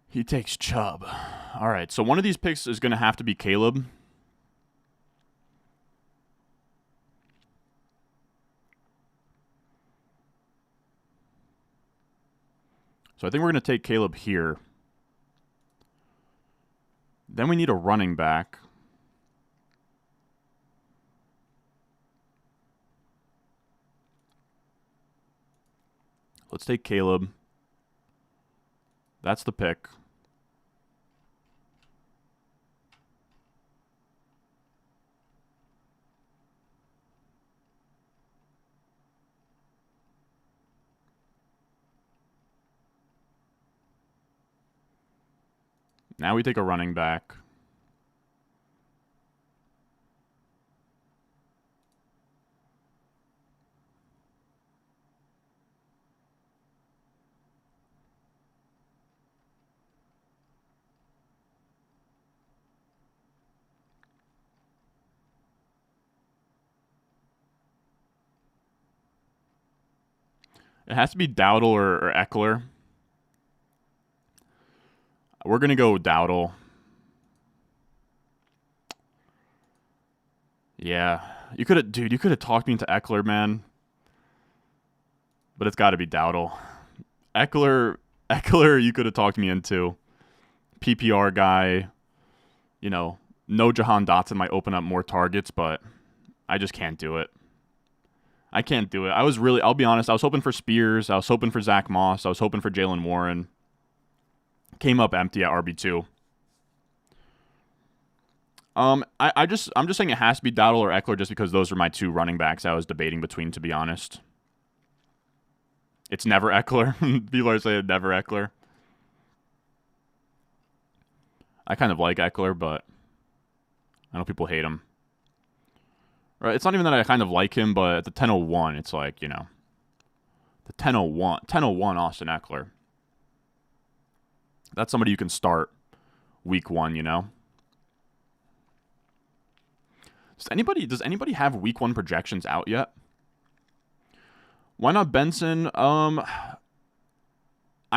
S1: He takes Chubb. All right, so one of these picks is going to have to be Caleb. So I think we're going to take Caleb here. Then we need a running back. Let's take Caleb. That's the pick. Now we take a running back. It has to be Dowdle or Eckler. We're going to go Dowdle. Yeah. You could have talked me into Eckler, man. But it's got to be Dowdle. Eckler, you could have talked me into. PPR guy. You know, no Jahan Dotson might open up more targets, but I just can't do it. I can't do it. I'll be honest, I was hoping for Spears. I was hoping for Zach Moss. I was hoping for Jalen Warren. Came up empty at RB2. I'm just saying it has to be Dowdle or Eckler just because those are my two running backs I was debating between, to be honest. It's never Eckler. People are saying never Eckler. I kind of like Eckler, but I know people hate him. Right? It's not even that I kind of like him, but at the 10:01, it's like, you know, the 10:01 Austin Eckler. That's somebody you can start week 1, you know? Does anybody have week 1 projections out yet? Why not Benson? I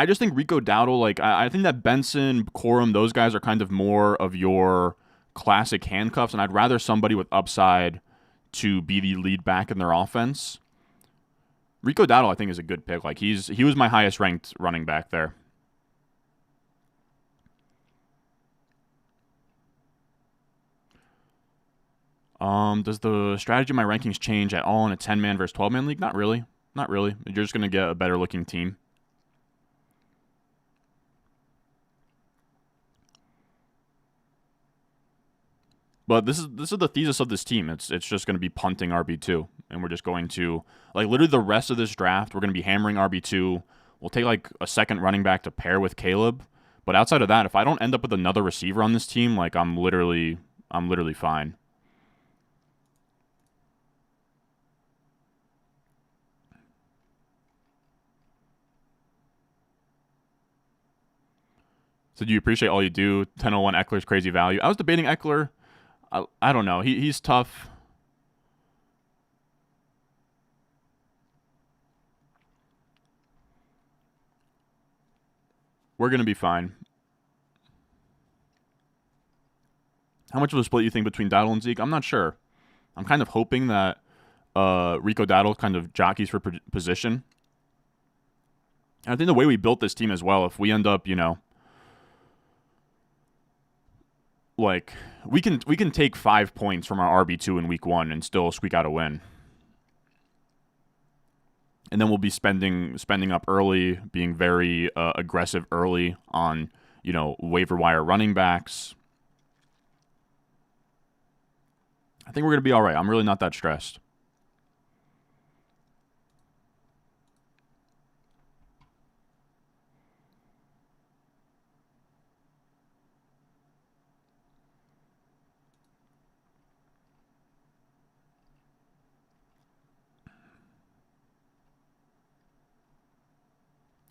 S1: just think Rico Dowdle, like, I think that Benson, Corum, those guys are kind of more of your classic handcuffs, and I'd rather somebody with upside to be the lead back in their offense. Rico Dowdle, I think, is a good pick. Like, he was my highest ranked running back there. Does the strategy of my rankings change at all in a 10-man versus 12-man league? Not really. Not really. You're just going to get a better looking team. But this is the thesis of this team. It's just going to be punting RB2, and we're just going to, like, literally the rest of this draft, we're going to be hammering RB2. We'll take like a second running back to pair with Caleb. But outside of that, if I don't end up with another receiver on this team, like, I'm literally fine. So do you appreciate all you do? 1001 Eckler's crazy value. I was debating Eckler. I don't know. He's tough. We're going to be fine. How much of a split you think between Dowdle and Zeke? I'm not sure. I'm kind of hoping that Rico Dowdle kind of jockeys for position. And I think the way we built this team as well, if we end up, like, we can take 5 points from our RB2 in week 1 and still squeak out a win. And then we'll be spending up early, being very aggressive early on, waiver wire running backs. I think we're going to be all right. I'm really not that stressed.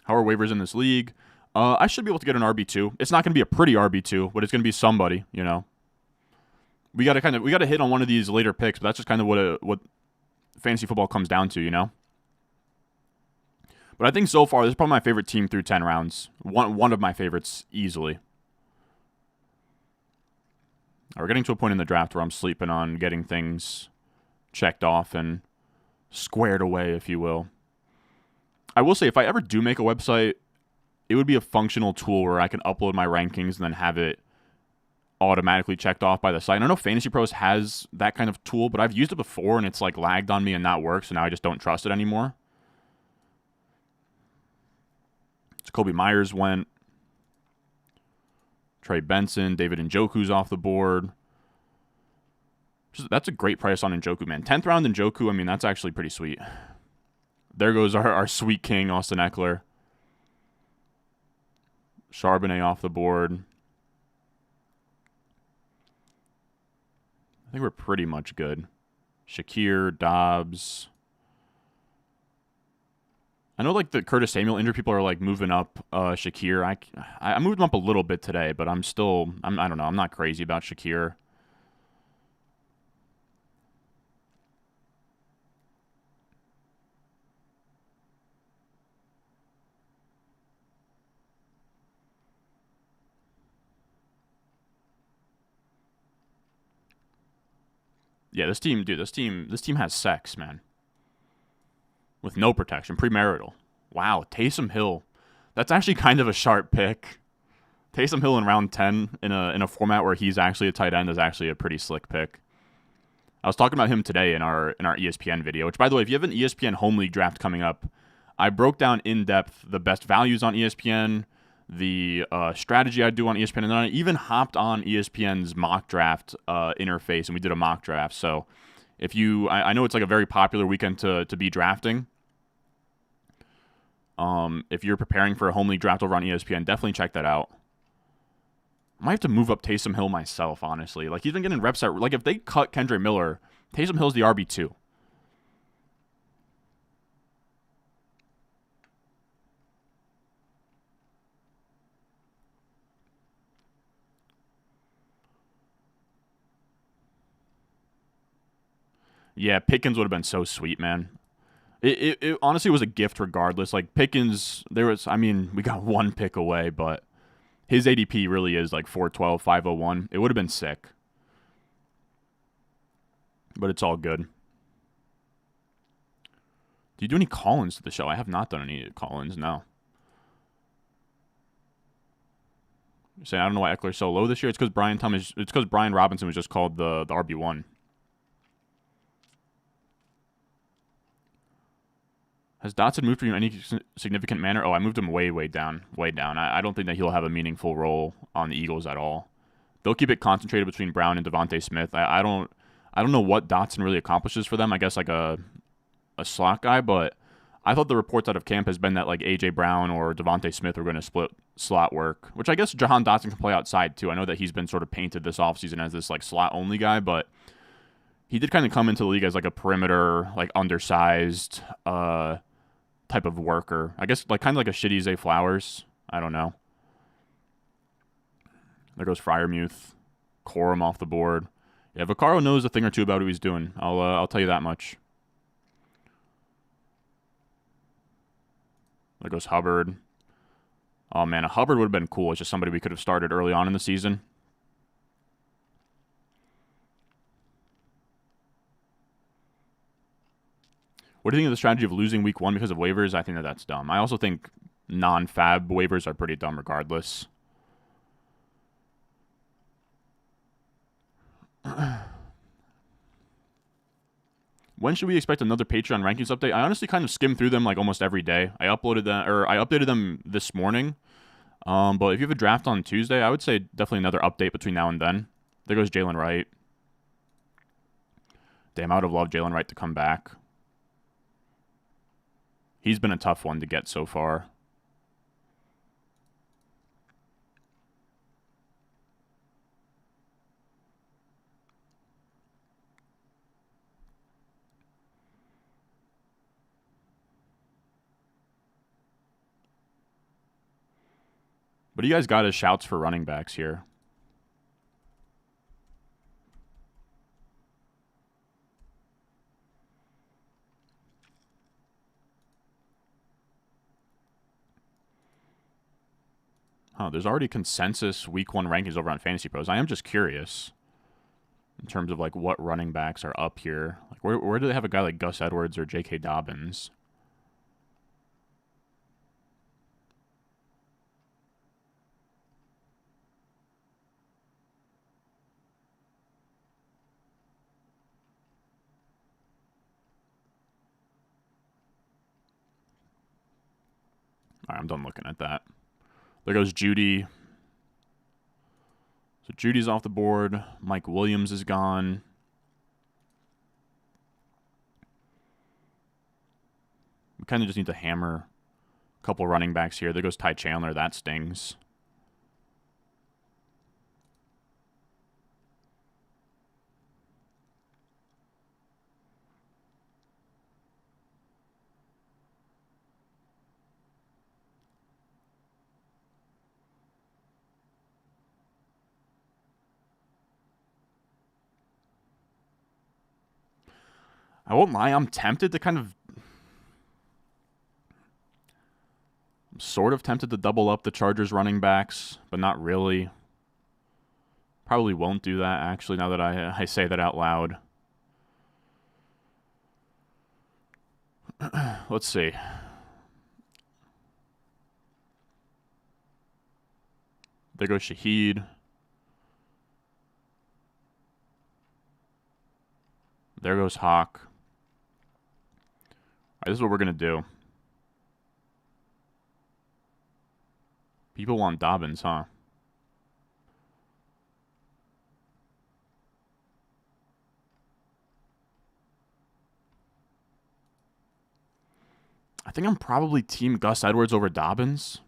S1: How are waivers in this league? I should be able to get an RB2. It's not going to be a pretty RB2, but it's going to be somebody, We got to hit on one of these later picks, but that's just kind of what fantasy football comes down to, But I think so far, this is probably my favorite team through 10 rounds. One of my favorites, easily. We're getting to a point in the draft where I'm sleeping on getting things checked off and squared away, if you will. I will say, if I ever do make a website, it would be a functional tool where I can upload my rankings and then have it automatically checked off by the site. I know Fantasy Pros has that kind of tool, but I've used it before and it's like lagged on me and not worked, so now I just don't trust it anymore. So Kobe Myers went. Trey Benson, David Njoku's off the board. That's a great price on Njoku, man. 10th round Njoku, I mean, that's actually pretty sweet. There goes our sweet king, Austin Eckler. Charbonnet off the board. I think we're pretty much good. Shakir, Dobbs. I know, like, the Curtis Samuel injury people are, like, moving up Shakir. I moved him up a little bit today, but I don't know. I'm not crazy about Shakir. Yeah, this team has sex, man. With no protection, premarital. Wow, Taysom Hill. That's actually kind of a sharp pick. Taysom Hill in round 10 in a format where he's actually a tight end is actually a pretty slick pick. I was talking about him today in our ESPN video, which, by the way, if you have an ESPN Home League draft coming up, I broke down in depth the best values on ESPN, the strategy I do on ESPN, and then I even hopped on ESPN's mock draft interface, and we did a mock draft. So if I know it's like a very popular weekend to be drafting. If you're preparing for a home league draft over on ESPN, definitely check that out. I might have to move up Taysom Hill myself, honestly. Like, he's been getting reps at, like, if they cut Kendre Miller, Taysom Hill's the RB2. Yeah, Pickens would have been so sweet, man. It honestly was a gift regardless. Like Pickens, there was, I mean, we got one pick away, but his ADP really is like 412, 501. It would have been sick, but it's all good. Do you do any call-ins to the show? I have not done any call-ins, no. You're saying I don't know why Eckler's so low this year. It's because Brian Robinson was just called the RB1. Has Dotson moved for you in any significant manner? Oh, I moved him way, way down, way down. I don't think that he'll have a meaningful role on the Eagles at all. They'll keep it concentrated between Brown and Devontae Smith. I don't know what Dotson really accomplishes for them. I guess like a slot guy, but I thought the reports out of camp has been that like AJ Brown or Devontae Smith are going to split slot work, which I guess Jahan Dotson can play outside too. I know that he's been sort of painted this offseason as this like slot only guy, but he did kind of come into the league as like a perimeter, like undersized type of worker. I guess like kind of like a shitty Zay Flowers. I don't know. There goes Freiermuth. Corum off the board. Yeah, Vaccaro knows a thing or two about what he's doing. I'll tell you that much. There goes Hubbard. Oh man, a Hubbard would have been cool. It's just somebody we could have started early on in the season. What do you think of the strategy of losing week 1 because of waivers? I think that that's dumb. I also think non-fab waivers are pretty dumb regardless. When should we expect another Patreon rankings update? I honestly kind of skim through them like almost every day. I updated them this morning. But if you have a draft on Tuesday, I would say definitely another update between now and then. There goes Jalen Wright. Damn, I would have loved Jalen Wright to come back. He's been a tough one to get so far. What do you guys got as shouts for running backs here? Oh, there's already consensus week 1 rankings over on Fantasy Pros. I am just curious in terms of like what running backs are up here. Like where do they have a guy like Gus Edwards or J.K. Dobbins? All right, I'm done looking at that. There goes Judy. So Judy's off the board. Mike Williams is gone. We kind of just need to hammer a couple running backs here. There goes Ty Chandler. That stings. I won't lie, I'm tempted to I'm sort of tempted to double up the Chargers running backs, but not really. Probably won't do that, actually, now that I say that out loud. Let's see. There goes Shaheed. There goes Hawk. All right, this is what we're going to do. People want Dobbins, huh? I think I'm probably team Gus Edwards over Dobbins.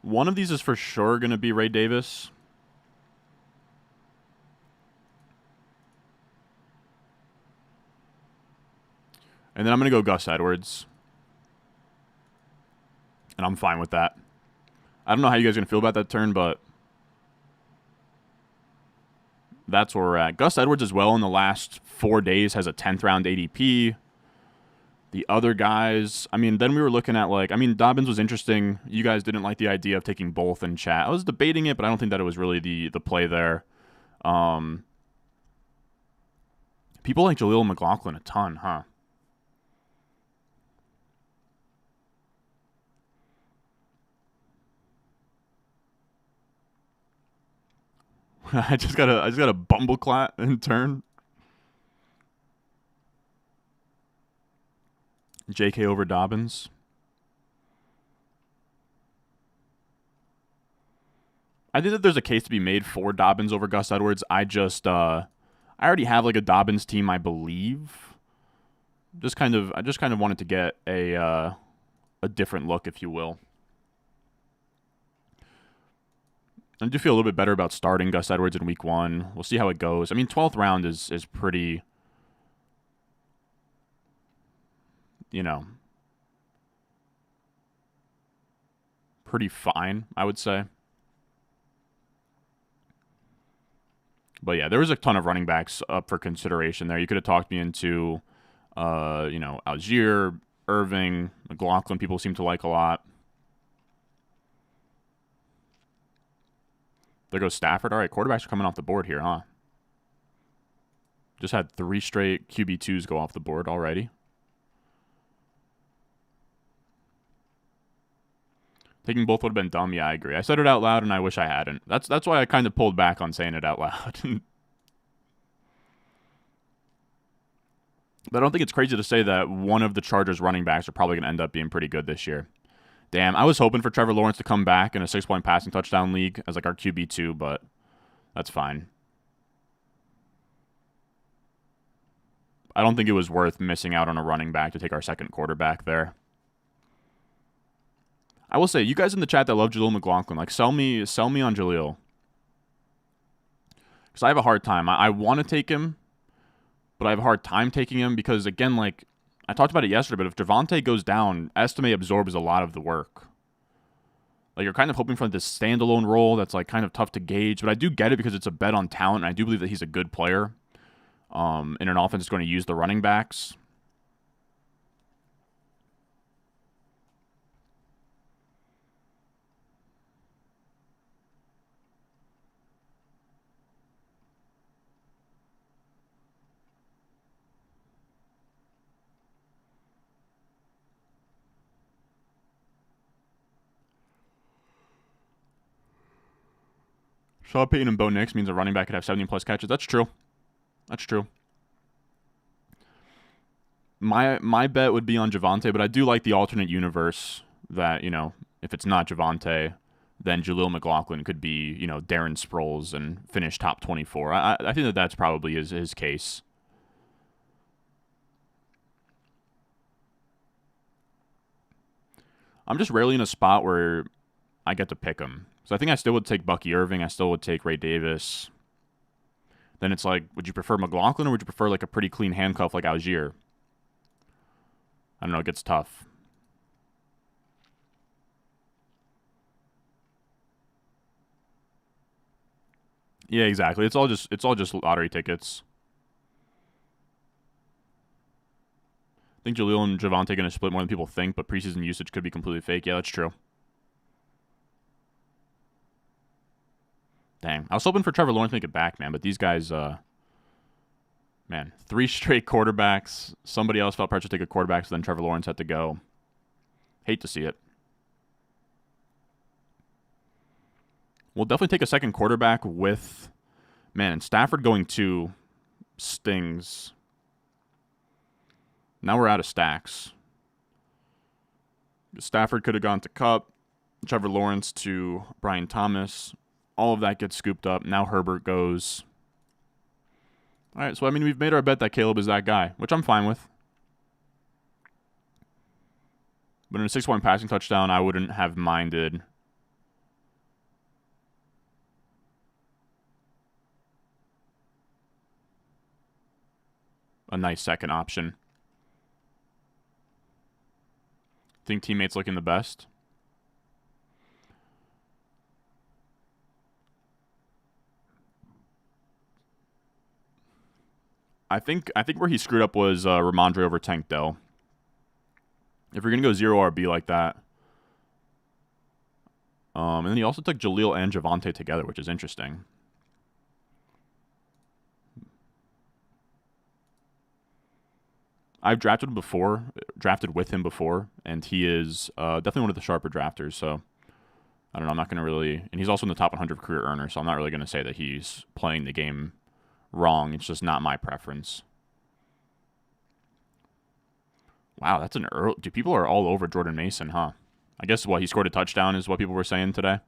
S1: One of these is for sure going to be Ray Davis. And then I'm going to go Gus Edwards. And I'm fine with that. I don't know how you guys are going to feel about that turn, but that's where we're at. Gus Edwards as well in the last 4 days has a 10th round ADP. The other guys, I mean, then we were looking at Dobbins was interesting. You guys didn't like the idea of taking both in chat. I was debating it, but I don't think that it was really the play there. People like Jaleel McLaughlin a ton, huh? I just got a bumbleclat in turn. JK over Dobbins. I think that there's a case to be made for Dobbins over Gus Edwards. I already have like a Dobbins team, I believe. I just kind of wanted to get a different look, if you will. I do feel a little bit better about starting Gus Edwards in week 1. We'll see how it goes. I mean, 12th round is pretty, pretty fine, I would say. But yeah, there was a ton of running backs up for consideration there. You could have talked me into, Algier, Irving, McLaughlin. People seem to like a lot. There goes Stafford. All right, quarterbacks are coming off the board here, huh? Just had 3 straight QB2s go off the board already. Taking both would have been dumb. Yeah, I agree. I said it out loud, and I wish I hadn't. That's why I kind of pulled back on saying it out loud. But I don't think it's crazy to say that one of the Chargers running backs are probably going to end up being pretty good this year. Damn, I was hoping for Trevor Lawrence to come back in a 6-point passing touchdown league as like our QB2, but that's fine. I don't think it was worth missing out on a running back to take our second quarterback there. I will say, you guys in the chat that love Jaleel McLaughlin, like sell me on Jaleel. Because I have a hard time. I want to take him, but I have a hard time taking him because, again, like, I talked about it yesterday, but if Javonte goes down, Estime absorbs a lot of the work. Like, you're kind of hoping for this standalone role that's, like, kind of tough to gauge, but I do get it because it's a bet on talent, and I do believe that he's a good player in an offense that's going to use the running backs. Shaw Payton and Bo Nix means a running back could have 70-plus catches. That's true. That's true. My bet would be on Javonte, but I do like the alternate universe that, if it's not Javonte, then Jaleel McLaughlin could be, Darren Sproles and finish top 24. I think that that's probably his case. I'm just rarely in a spot where I get to pick him. So I think I still would take Bucky Irving. I still would take Ray Davis. Then it's like, would you prefer McLaughlin or would you prefer like a pretty clean handcuff like Algier? I don't know. It gets tough. Yeah, exactly. It's all just lottery tickets. I think Jaleel and Javonte are going to split more than people think, but preseason usage could be completely fake. Yeah, that's true. Dang. I was hoping for Trevor Lawrence to make it back, man, but these guys, man, 3 straight quarterbacks. Somebody else felt pressure to take a quarterback, so then Trevor Lawrence had to go. Hate to see it. We'll definitely take a second quarterback with, man, and Stafford going 2 stings. Now we're out of stacks. Stafford could have gone to Kupp, Trevor Lawrence to Brian Thomas. All of that gets scooped up. Now Herbert goes. All right, so I mean, we've made our bet that Caleb is that guy, which I'm fine with. But in a 6-point passing touchdown, I wouldn't have minded a nice second option. Think teammates looking the best? I think where he screwed up was Ramondre over Tank Dell. If you're gonna go 0 RB like that, and then he also took Jaleel and Javonte together, which is interesting. I've drafted with him before, and he is definitely one of the sharper drafters. So I don't know. I'm not gonna really, and he's also in the top 100 career earner. So I'm not really gonna say that he's playing the game wrong. It's just not my preference. Wow, that's an early. Dude, people are all over Jordan Mason, huh? I guess what he scored a touchdown is what people were saying today.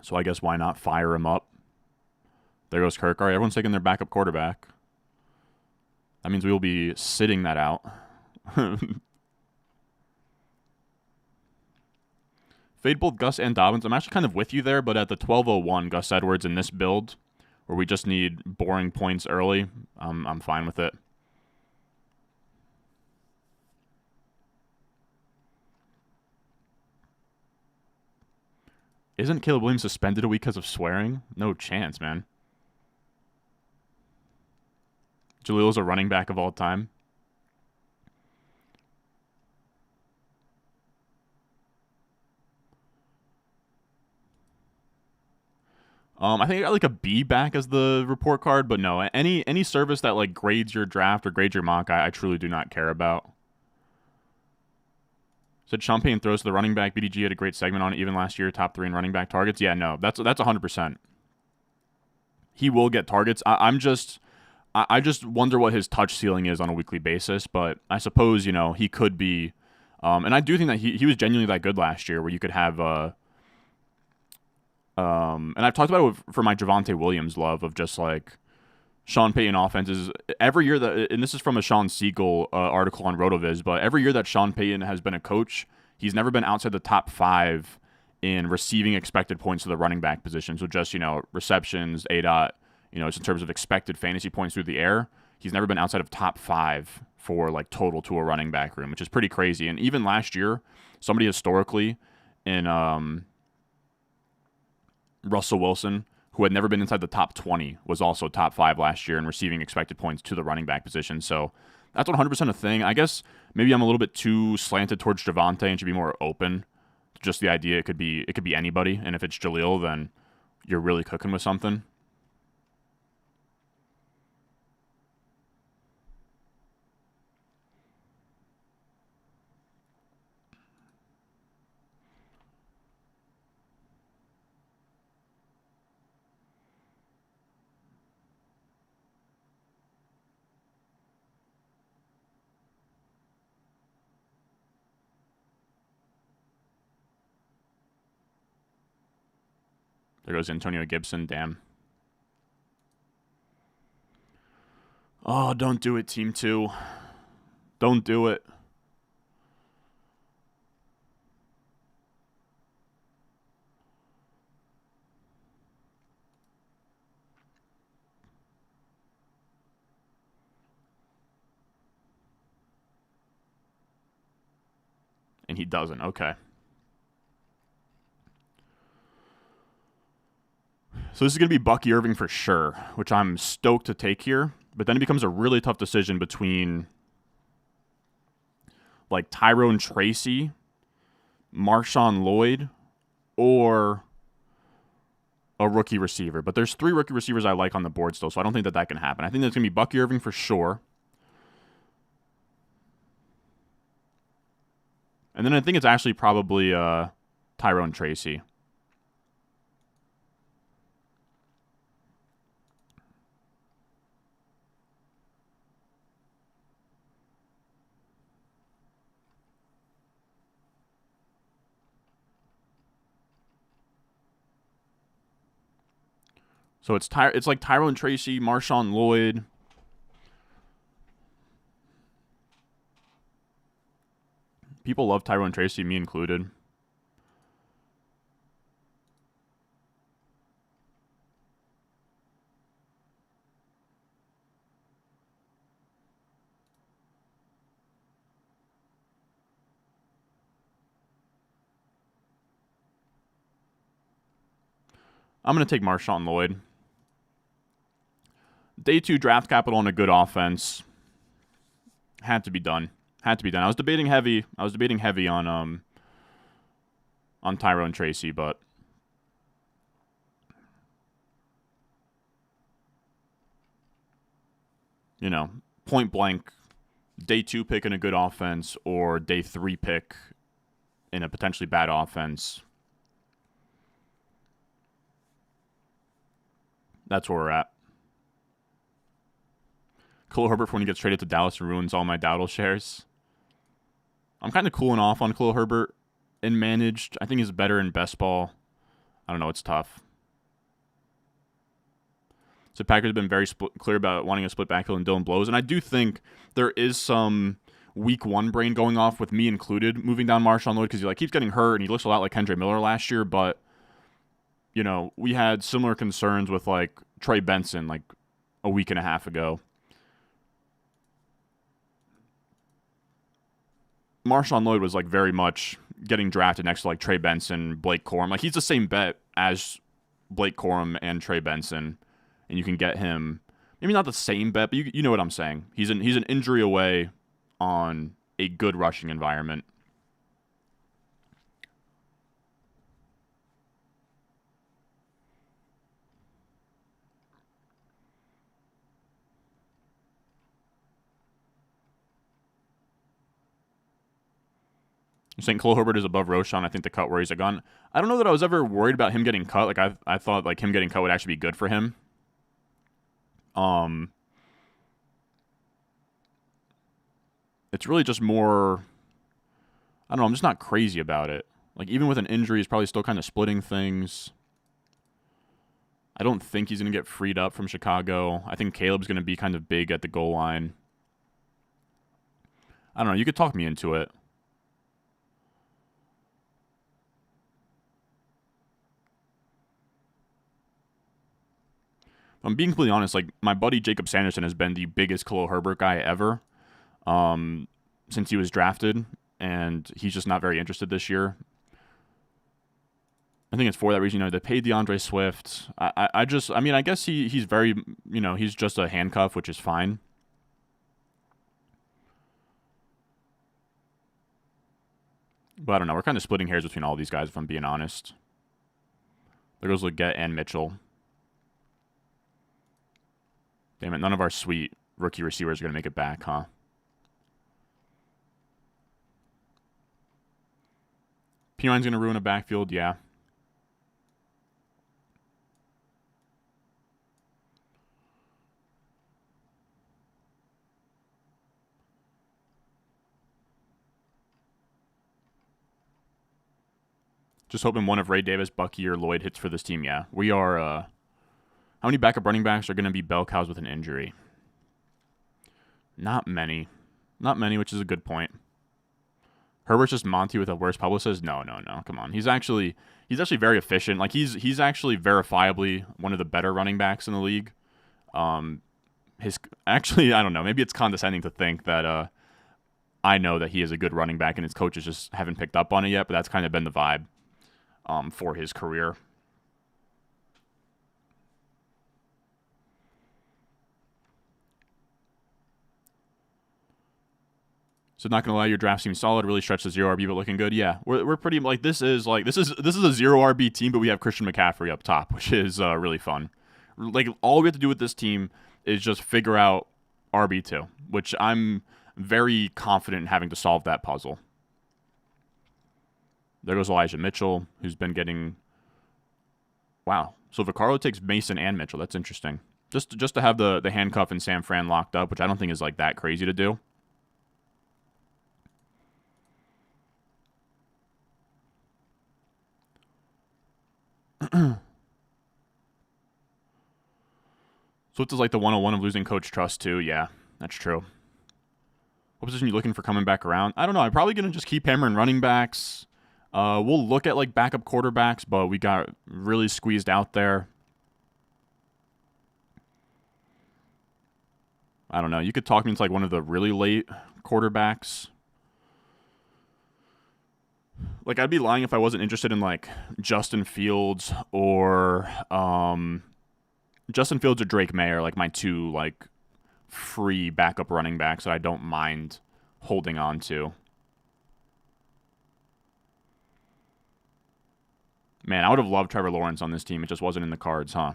S1: So I guess why not fire him up? There goes Kirk. All right, everyone's taking their backup quarterback. That means we will be sitting that out. Fade both Gus and Dobbins. I'm actually kind of with you there, but at the 12:01, Gus Edwards in this build, where we just need boring points early, I'm fine with it. Isn't Caleb Williams suspended a week because of swearing? No chance, man. Jalil's a running back of all time. I think I got like a B back as the report card, but no, any service that like grades your draft or grades your mock, I truly do not care about. Said Champagne throws to the running back. BDG had a great segment on it even last year. Top 3 in running back targets. Yeah, no, that's 100%. He will get targets. I just wonder what his touch ceiling is on a weekly basis. But I suppose he could be, and I do think that he was genuinely that good last year, where you could have. And I've talked about it for my Javonte Williams love of just like Sean Payton offenses every year that, and this is from a Sean Siegel article on RotoViz, but every year that Sean Payton has been a coach, he's never been outside the top 5 in receiving expected points to the running back position. So just, receptions, ADOT, just in terms of expected fantasy points through the air, he's never been outside of top 5 for like total to a running back room, which is pretty crazy. And even last year, somebody historically in Russell Wilson, who had never been inside the top 20, was also top 5 last year in receiving expected points to the running back position. So that's 100% a thing. I guess maybe I'm a little bit too slanted towards Javonte and should be more open to just the idea it could be anybody. And if it's Jaleel, then you're really cooking with something. There goes Antonio Gibson. Damn. Oh, don't do it, Team 2. Don't do it. And he doesn't. Okay. So this is going to be Bucky Irving for sure, which I'm stoked to take here. But then it becomes a really tough decision between like Tyrone Tracy, Marshawn Lloyd, or a rookie receiver. But there's 3 rookie receivers I like on the board still, so I don't think that can happen. I think that's going to be Bucky Irving for sure. And then I think it's actually probably Tyrone Tracy. So it's like Tyrone Tracy, Marshawn Lloyd. People love Tyrone Tracy, me included. I'm going to take Marshawn Lloyd. Day 2 draft capital and a good offense. Had to be done. Had to be done. I was debating heavy on Tyrone Tracy, but you know, point blank, day 2 pick in a good offense or day 3 pick in a potentially bad offense. That's where we're at. Khalil Herbert for when he gets traded to Dallas and ruins all my Dowdle shares. I'm kind of cooling off on Khalil Herbert in managed. I think he's better in best ball. I don't know. It's tough. So Packers have been very clear about wanting a split backfield and Dylan blows. And I do think there is some week 1 brain going off with me included moving down Marshawn Lloyd because he keeps getting hurt and he looks a lot like Kendre Miller last year. But, we had similar concerns with Trey Benson a week and a half ago. Marshawn Lloyd was very much getting drafted next to Trey Benson, Blake Corum. He's the same bet as Blake Corum and Trey Benson, and you can get him. Maybe not the same bet, but you know what I'm saying. He's an injury away on a good rushing environment. You're saying Khalil Herbert is above Roschon. I think the cut worries are gone. I don't know that I was ever worried about him getting cut. I thought him getting cut would actually be good for him. It's really just more. I don't know. I'm just not crazy about it. Even with an injury, he's probably still kind of splitting things. I don't think he's going to get freed up from Chicago. I think Caleb's going to be kind of big at the goal line. I don't know. You could talk me into it. I'm being completely honest. My buddy Jacob Sanderson has been the biggest Khalil Herbert guy ever since he was drafted, and he's just not very interested this year. I think it's for that reason. They paid DeAndre Swift. I guess he's very, he's just a handcuff, which is fine. But I don't know. We're kind of splitting hairs between all these guys, if I'm being honest. There goes Leggett and Mitchell. Damn it, none of our sweet rookie receivers are going to make it back, huh? Pine's going to ruin a backfield, yeah. Just hoping one of Ray Davis, Bucky, or Lloyd hits for this team, yeah. We are, how many backup running backs are going to be bell cows with an injury? Not many. Not many, which is a good point. Herbert's just Monty with a worse publicist? No. Come on. He's actually very efficient. He's actually verifiably one of the better running backs in the league. I don't know. Maybe it's condescending to think that I know that he is a good running back and his coaches just haven't picked up on it yet, but that's kind of been the vibe for his career. So not gonna lie, your draft seems solid. Really stretched the 0 RB, but looking good. Yeah, we're pretty this is a 0 RB team, but we have Christian McCaffrey up top, which is really fun. All we have to do with this team is just figure out RB2, which I'm very confident in having to solve that puzzle. There goes Elijah Mitchell, who's been getting. Wow. So Vaccaro takes Mason and Mitchell. That's interesting. Just to have the handcuff and San Fran locked up, which I don't think is that crazy to do. Swift is the 101 of losing coach trust too. Yeah, that's true. What position are you looking for coming back around? I don't know. I'm probably going to just keep hammering running backs. We'll look at backup quarterbacks, but we got really squeezed out there. I don't know. You could talk me into one of the really late quarterbacks. Like, I'd be lying if I wasn't interested in, like, Justin Fields or Drake May are, like, my two, like, free backup running backs that I don't mind holding on to. Man, I would have loved Trevor Lawrence on this team. It just wasn't in the cards, huh?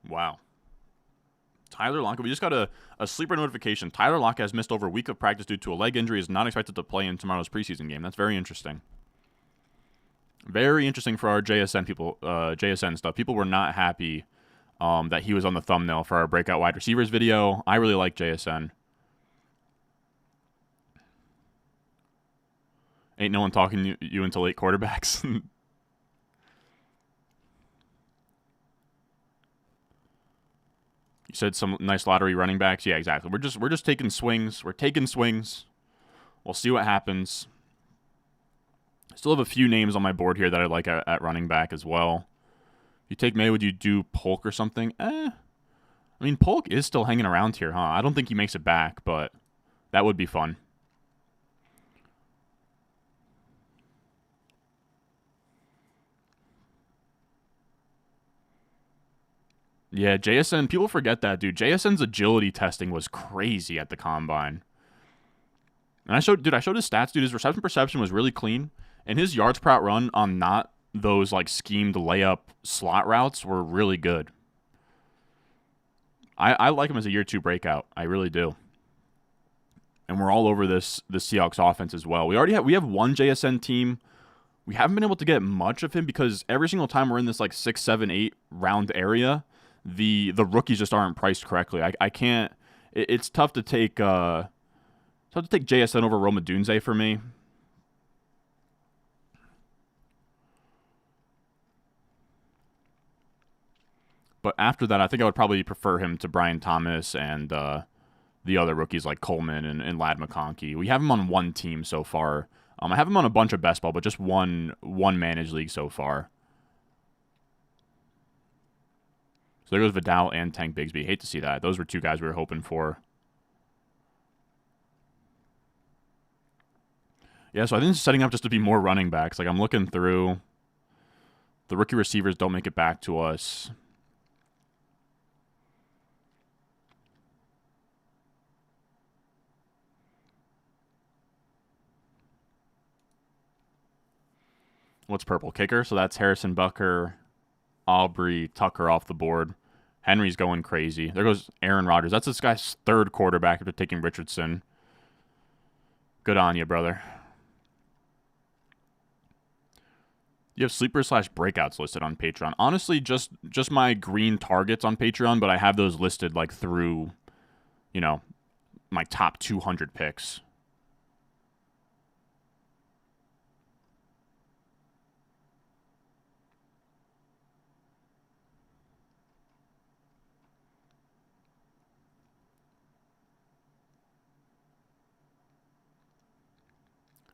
S1: Wow. Tyler Lockett, we just got a sleeper notification. Tyler Lockett has missed over a week of practice due to a leg injury. Is not expected to play in tomorrow's preseason game. That's very interesting. Very interesting for our JSN people, JSN stuff. People were not happy that he was on the thumbnail for our breakout wide receivers video. I really like JSN. Ain't no one talking you into late quarterbacks. You said some nice lottery running backs. Yeah, exactly. We're just taking swings. We're taking swings. We'll see what happens. Still have a few names on my board here that I like at running back as well. If you take May, would you do Polk or something? I mean, Polk is still hanging around here, huh? I don't think he makes it back, but that would be fun. Yeah, JSN, people forget that, dude. JSN's agility testing was crazy at the combine. And I showed his stats, dude. His reception perception was really clean. And his yards per out run on not those, like, schemed layup slot routes were really good. I like him as a year 2 breakout. I really do. And we're all over the Seahawks offense as well. We have one JSN team. We haven't been able to get much of him because every single time we're in this, like, 6, 7, 8 round area, the rookies just aren't priced correctly. I can't. It's tough to take JSN over Roma Dunze for me. But after that, I think I would probably prefer him to Brian Thomas and the other rookies like Coleman and Ladd McConkey. We have him on one team so far. I have him on a bunch of best ball, but just one managed league so far. So there goes Vidal and Tank Bigsby. Hate to see that. Those were two guys we were hoping for. Yeah, so I think it's setting up just to be more running backs. Like, I'm looking through. The rookie receivers don't make it back to us. What's purple? Kicker. So that's Harrison Bucker, Aubrey, Tucker off the board. Henry's going crazy. There goes Aaron Rodgers. That's this guy's third quarterback after taking Richardson. Good on you, brother. You have sleepers / breakouts listed on Patreon. Honestly, just my green targets on Patreon, but I have those listed like through, my top 200 picks.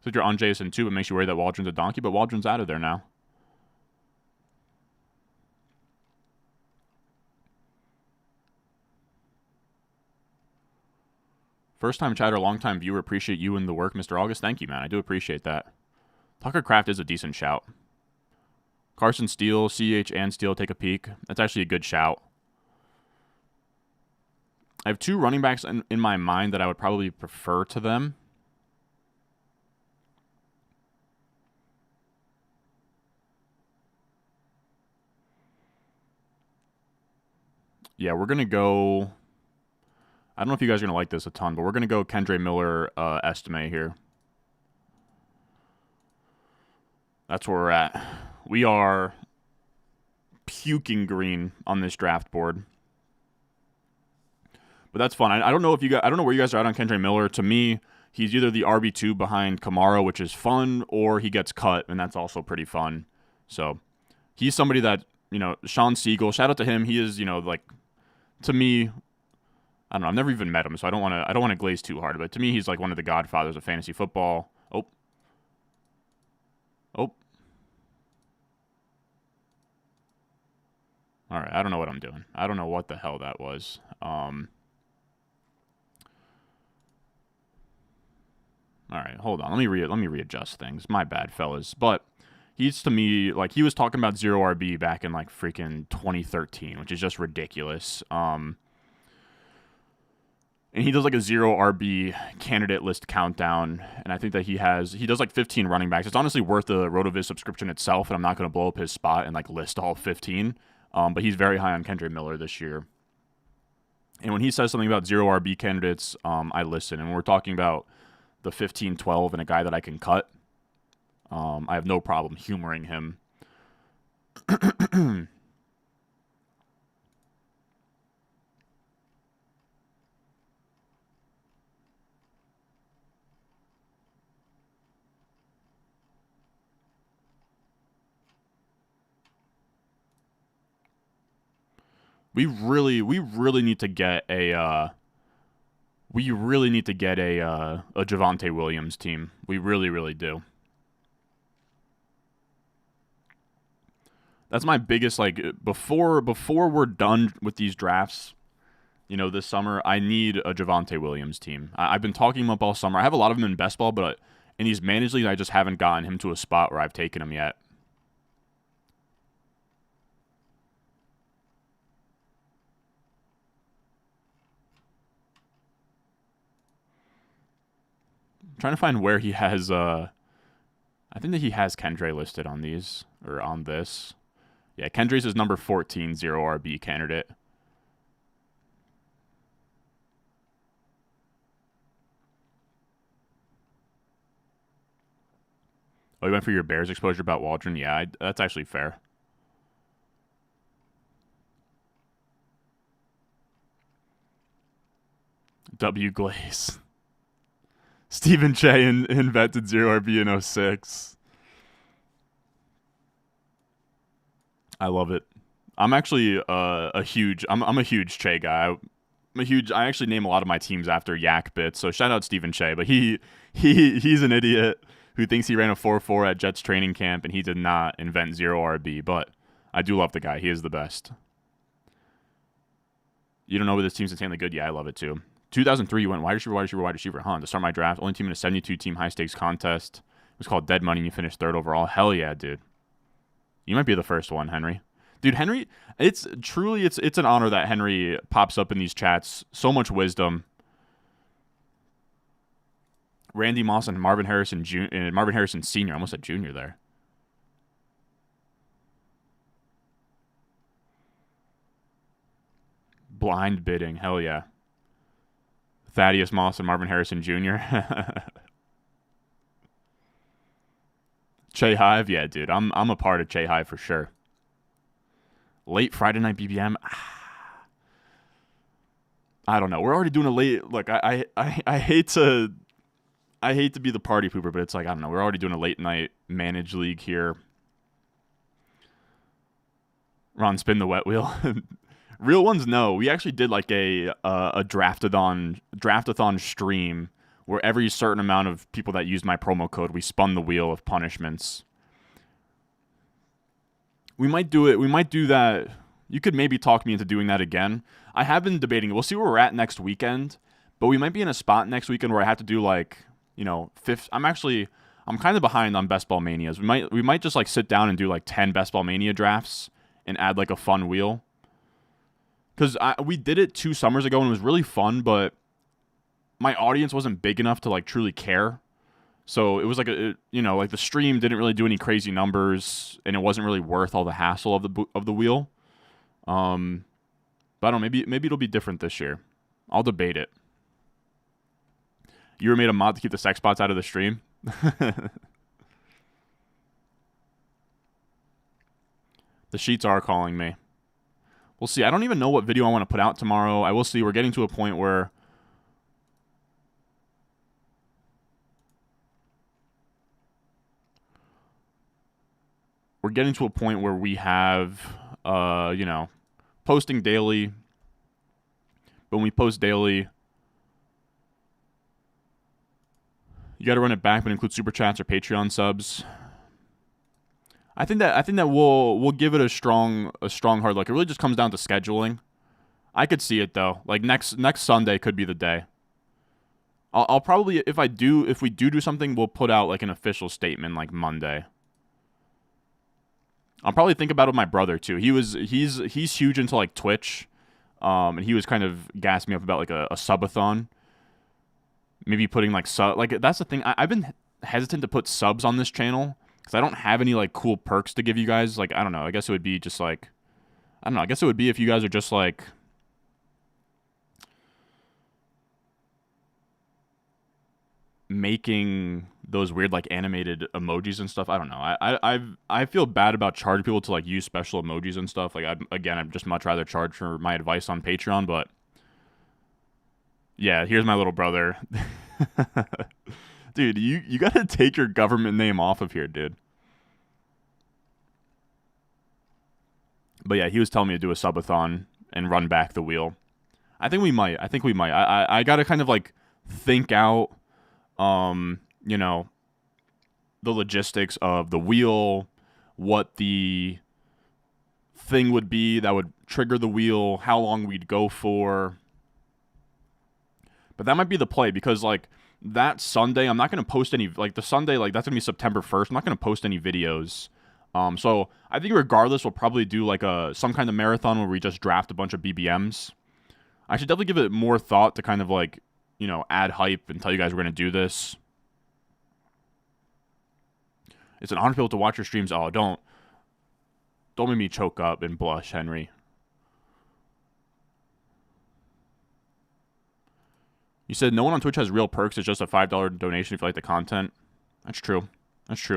S1: So you're on Jason too, it makes you worry that Waldron's a donkey, but Waldron's out of there now. First time chatter, long time viewer. Appreciate you and the work, Mr. August. Thank you, man. I do appreciate that. Tucker Kraft is a decent shout. Carson Steele, CH and Steele take a peek. That's actually a good shout. I have two running backs in my mind that I would probably prefer to them. Yeah, we're going to go... I don't know if you guys are going to like this a ton, but we're going to go Kendre Miller estimate here. That's where we're at. We are puking green on this draft board. But that's fun. I don't know if you guys, I don't know where you guys are at on Kendre Miller. To me, he's either the RB2 behind Kamara, which is fun, or he gets cut, and that's also pretty fun. So he's somebody that, Sean Siegel, shout out to him. He is, like to me, I don't know. I've never even met him, so I don't want to glaze too hard. But to me, he's like one of the godfathers of fantasy football. Oh, oh. All right. I don't know what I'm doing. I don't know what the hell that was. All right, hold on. Let me readjust things. My bad, fellas. But he's to me like he was talking about zero RB back in like freaking 2013, which is just ridiculous. And he does like a zero RB candidate list countdown, and I think that he does like 15 running backs. It's honestly worth the RotoViz subscription itself, and I'm not going to blow up his spot and like list all 15. But he's very high on Kendrick Miller this year. And when he says something about zero RB candidates, I listen. And when we're talking about the 15-12 and a guy that I can cut, I have no problem humoring him. We really need to get a a Javonte Williams team. We really do. That's my biggest like before we're done with these drafts. This summer I need a Javonte Williams team. I've been talking him up all summer. I have a lot of him in best ball, but in these managed leagues I just haven't gotten him to a spot where I've taken him yet. Trying to find where he has I think that he has Kendra listed on these or on this. Yeah, Kendra's is number 14 zero RB candidate. Oh, you went for your Bears exposure about Waldron? Yeah, that's actually fair. W Glaze. Stephen Che invented zero RB in 06. I love it. I'm actually I'm a huge Che guy. I actually name a lot of my teams after Yak Bits. So shout out Stephen Che, but he's an idiot who thinks he ran a 4.4 at Jets training camp and he did not invent zero RB, but I do love the guy. He is the best. You don't know whether this team's insanely good? Yeah, I love it too. 2003, you went wide receiver, huh? To start my draft, only team in a 72-team high-stakes contest. It was called Dead Money, and you finished third overall. Hell yeah, dude. You might be the first one, Henry. Dude, Henry, it's an honor that Henry pops up in these chats. So much wisdom. Randy Moss and Marvin Harrison Sr. I almost said Jr. there. Blind bidding. Hell yeah. Thaddeus Moss and Marvin Harrison Jr. Che Hive, yeah, dude. I'm a part of Che Hive for sure. Late Friday night BBM. I don't know. We're already doing a late. Look, I hate to be the party pooper, but it's like I don't know. We're already doing a late night managed league here. Ron, spin the wet wheel. Real ones, no. We actually did like a draftathon stream where every certain amount of people that used my promo code, we spun the wheel of punishments. We might do it. We might do that. You could maybe talk me into doing that again. I have been debating it. We'll see where we're at next weekend, but we might be in a spot next weekend where I have to do like, fifth. I'm kind of behind on Best Ball Manias. We might just like sit down and do like 10 Best Ball Mania drafts and add like a fun wheel. Because we did it 2 summers ago and it was really fun, but my audience wasn't big enough to like truly care. So it was like like the stream didn't really do any crazy numbers, and it wasn't really worth all the hassle of the wheel. But I don't know, maybe it'll be different this year. I'll debate it. You were made a mod to keep the sex bots out of the stream. The sheets are calling me. We'll see. I don't even know what video I want to put out tomorrow. I will see. We're getting to a point where we have, posting daily. But when we post daily, you got to run it back, but include super chats or Patreon subs. I think that we'll give it a strong hard look. It really just comes down to scheduling. I could see it though. Like next Sunday could be the day. I'll probably if we do something, we'll put out like an official statement like Monday. I'll probably think about it with my brother too. He's huge into like Twitch, and he was kind of gassing me up about like a subathon. Maybe putting like that's the thing. I've been hesitant to put subs on this channel because I don't have any like cool perks to give you guys. Like I don't know. I guess it would be just like I don't know. I guess it would be if you guys are just like making those weird like animated emojis and stuff. I don't know. I feel bad about charging people to like use special emojis and stuff. Like I'd just much rather charge for my advice on Patreon. But yeah, here's my little brother. Dude, you gotta take your government name off of here, dude. But yeah, he was telling me to do a subathon and run back the wheel. I think we might. I gotta kind of like think out you know, the logistics of the wheel, what the thing would be that would trigger the wheel, how long we'd go for. But that might be the play because like that Sunday, I'm not going to post any like the Sunday like that's going to be September 1st. I'm not going to post any videos. So I think regardless we'll probably do like some kind of marathon where we just draft a bunch of BBMs. I should definitely give it more thought to kind of like, add hype and tell you guys we're going to do this. It's an honor to be able to watch your streams. Oh, don't make me choke up and blush, Henry. You said no one on Twitch has real perks. It's just a $5 donation if you like the content. That's true.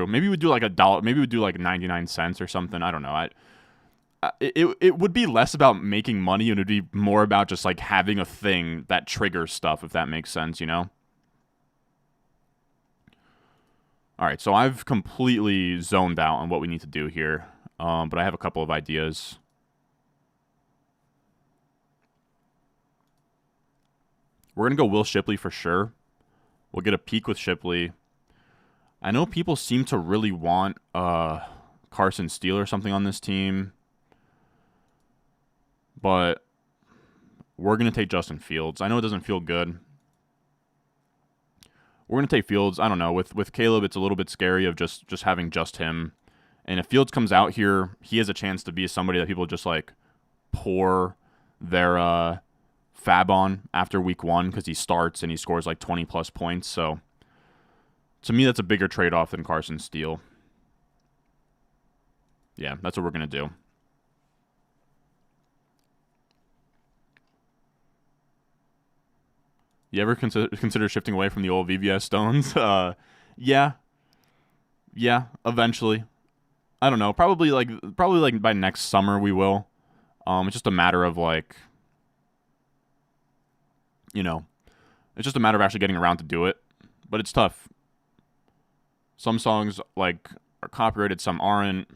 S1: Maybe we do like $1. Maybe we do like 99 cents or something. I don't know. It would be less about making money and it would be more about just like having a thing that triggers stuff, if that makes sense, All right, so I've completely zoned out on what we need to do here, but I have a couple of ideas. We're going to go Will Shipley for sure. We'll get a peak with Shipley. I know people seem to really want Carson Steele or something on this team, but we're going to take Justin Fields. I know it doesn't feel good. We're going to take Fields. I don't know. With Caleb, it's a little bit scary of just having just him. And if Fields comes out here, he has a chance to be somebody that people just like pour their fab on after week 1 because he starts and he scores like 20-plus points. So to me, that's a bigger trade-off than Carson Steele. Yeah, that's what we're going to do. You ever consider shifting away from the old VVS Stones? Yeah, eventually. I don't know. Probably like by next summer we will. It's just a matter of like, it's just a matter of actually getting around to do it. But it's tough. Some songs like are copyrighted, some aren't.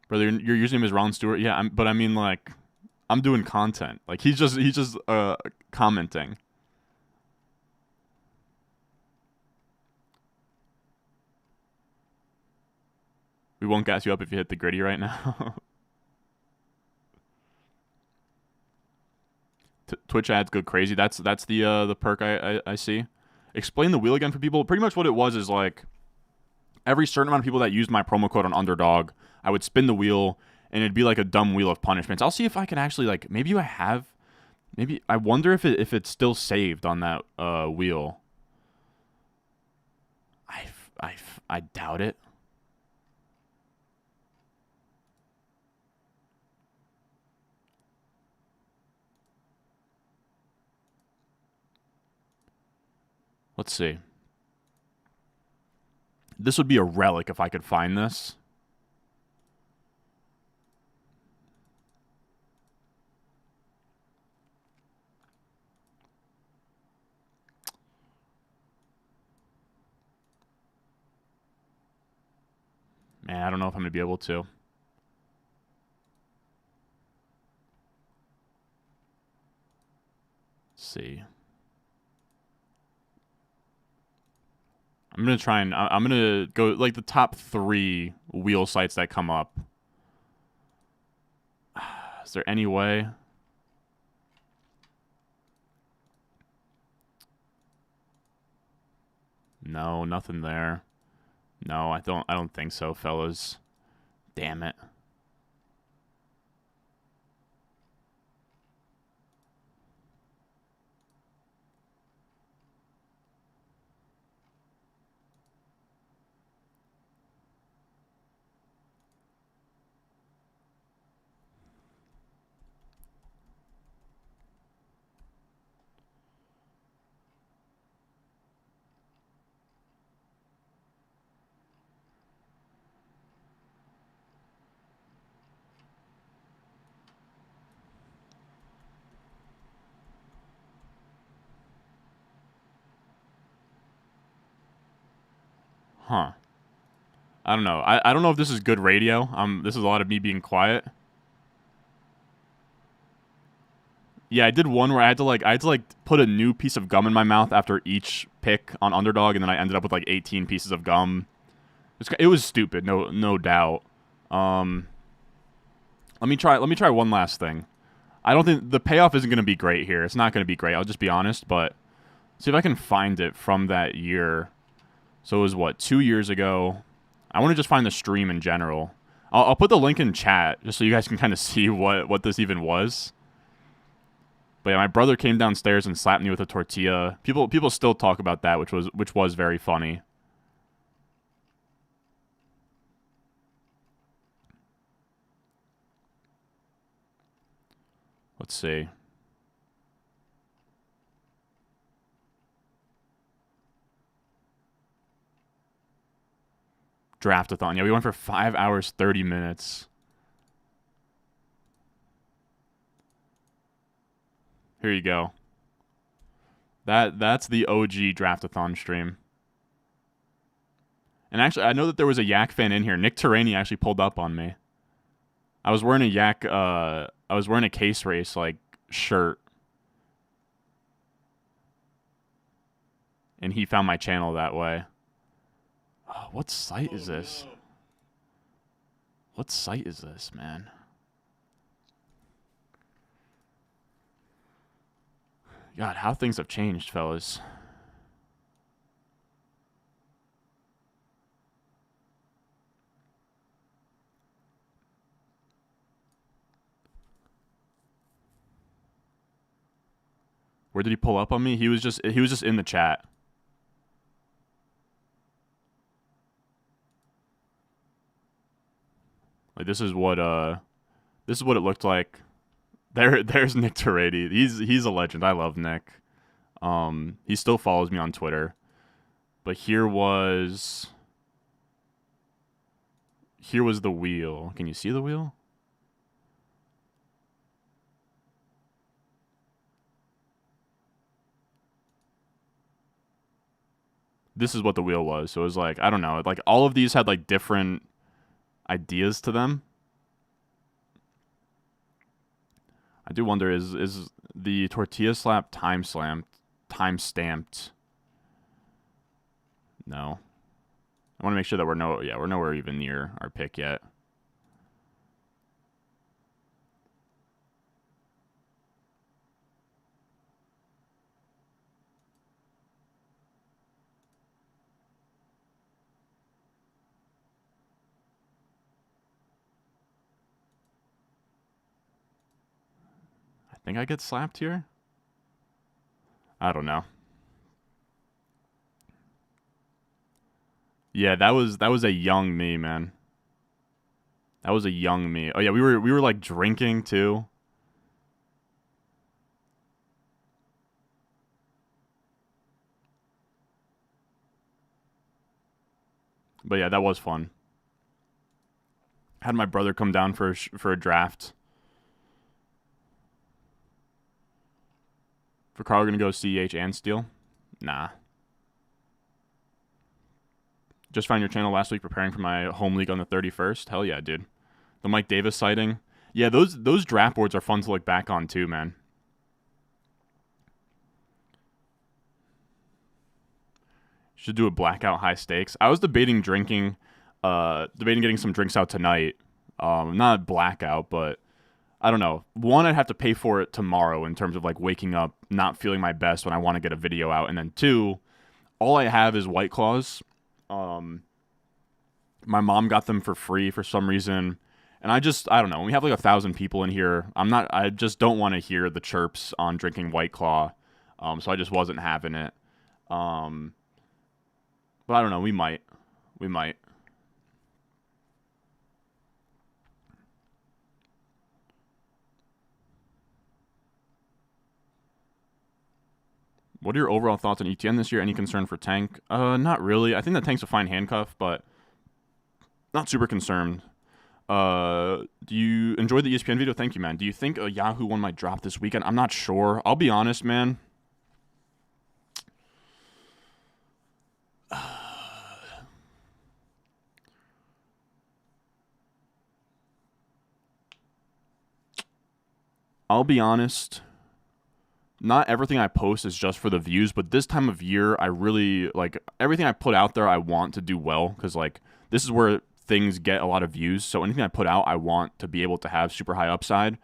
S1: Brother, your username is Ron Stewart. Yeah, but I mean, like, I'm doing content. Like, he's just commenting. We won't gas you up if you hit the gritty right now. Twitch ads go crazy. That's the perk I see. Explain the wheel again for people. Pretty much what it was is like every certain amount of people that used my promo code on Underdog, I would spin the wheel, and it'd be like a dumb wheel of punishments. I'll see if I can actually, like, maybe I wonder if it's still saved on that wheel. I doubt it. Let's see. This would be a relic if I could find this. Man, I don't know if I'm going to be able to. see. I'm gonna try and I'm gonna go like the top 3 wheel sites that come up. Is there any way? No, nothing there. No, I don't think so, fellas. Damn it. Huh. I don't know. I don't know if this is good radio. This is a lot of me being quiet. Yeah, I did one where I had to put a new piece of gum in my mouth after each pick on underdog, and then I ended up with like 18 pieces of gum. It was stupid, no doubt. Let me try one last thing. I don't think the payoff isn't going to be great here. It's not going to be great. I'll just be honest, but see if I can find it from that year. So it was what, 2 years ago. I want to just find the stream in general. I'll put the link in chat just so you guys can kind of see what this even was. But yeah, my brother came downstairs and slapped me with a tortilla. People still talk about that, which was very funny. Let's see. Draftathon. Yeah, we went for 5 hours, 30 minutes. Here you go. That's the OG Draftathon stream. And actually, I know that there was a Yak fan in here. Nick Terrani actually pulled up on me. I was wearing a Yak. I was wearing a Case Race like shirt, and he found my channel that way. Oh, what site is this? What site is this, man? God, how things have changed, fellas. Where did he pull up on me? He was just in the chat. Like this is what it looked like. There's Nick Terradi. He's a legend. I love Nick. He still follows me on Twitter. But here was the wheel. Can you see the wheel? This is what the wheel was. So it was like, I don't know, like all of these had like different ideas to them. I do wonder, is the tortilla slap time stamped? No. I want to make sure that we're nowhere even near our pick yet. I think I get slapped here. I don't know. Yeah, that was a young me, man. That was a young me. Oh yeah, we were like drinking too. But yeah, that was fun. Had my brother come down for a draft. For Carl, gonna go CEH and steal? Nah. Just found your channel last week preparing for my home league on the 31st. Hell yeah, dude. The Mike Davis sighting. Yeah, those draft boards are fun to look back on too, man. Should do a blackout high stakes. I was debating getting some drinks out tonight. Not blackout, but I don't know. One, I'd have to pay for it tomorrow in terms of like waking up not feeling my best when I want to get a video out, and then two, all I have is White Claws. My mom got them for free for some reason, and I don't know. When we have like 1,000 people in here, I just don't want to hear the chirps on drinking White Claw, so I just wasn't having it. But I don't know. We might. What are your overall thoughts on ETN this year? Any concern for Tank? Not really. I think that Tank's a fine handcuff, but not super concerned. Do you enjoy the ESPN video? Thank you, man. Do you think a Yahoo one might drop this weekend? I'm not sure. I'll be honest, man. I'll be honest. Not everything I post is just for the views, but this time of year, I really like everything I put out there. I want to do well because like this is where things get a lot of views. So anything I put out, I want to be able to have super high upside.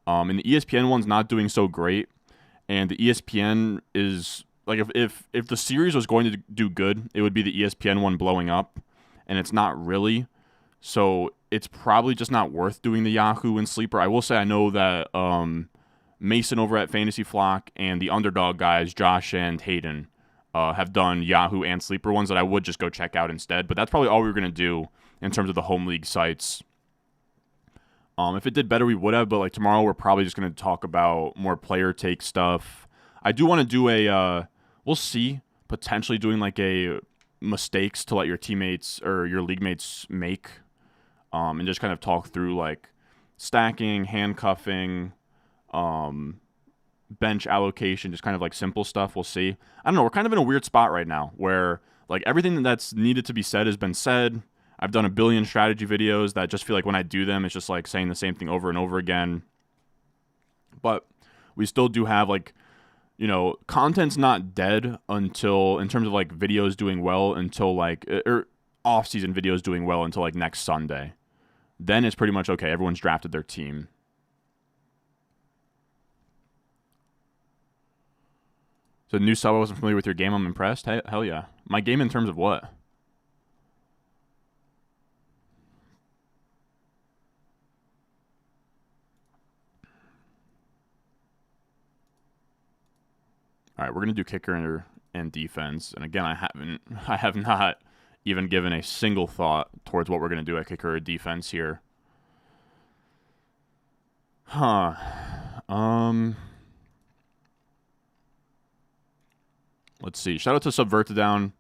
S1: And the ESPN one's not doing so great, and the ESPN is like if the series was going to do good, it would be the ESPN one blowing up, and it's not really. So it's probably just not worth doing the Yahoo and Sleeper. I will say I know that Mason over at Fantasy Flock and the Underdog guys, Josh and Hayden, have done Yahoo and Sleeper ones that I would just go check out instead. But that's probably all we were going to do in terms of the home league sites. If it did better, we would have. But like tomorrow, we're probably just going to talk about more player take stuff. I do want to do we'll see, potentially doing like a mistakes to let your teammates or your league mates make. And just kind of talk through like stacking, handcuffing, bench allocation, just kind of like simple stuff. We'll see. I don't know. We're kind of in a weird spot right now where like everything that's needed to be said has been said. I've done a billion strategy videos that just feel like when I do them, it's just like saying the same thing over and over again. But we still do have like, content's not dead until, in terms of like videos doing well until like, or off-season videos doing well until like next Sunday. Then it's pretty much okay. Everyone's drafted their team. So new sub, I wasn't familiar with your game. I'm impressed. Hell yeah. My game in terms of what? All right, we're gonna do kicker and defense. And again, I have not even given a single thought towards what we're gonna do at kicker or defense here. Huh. Let's see. Shout out to Subvertidown.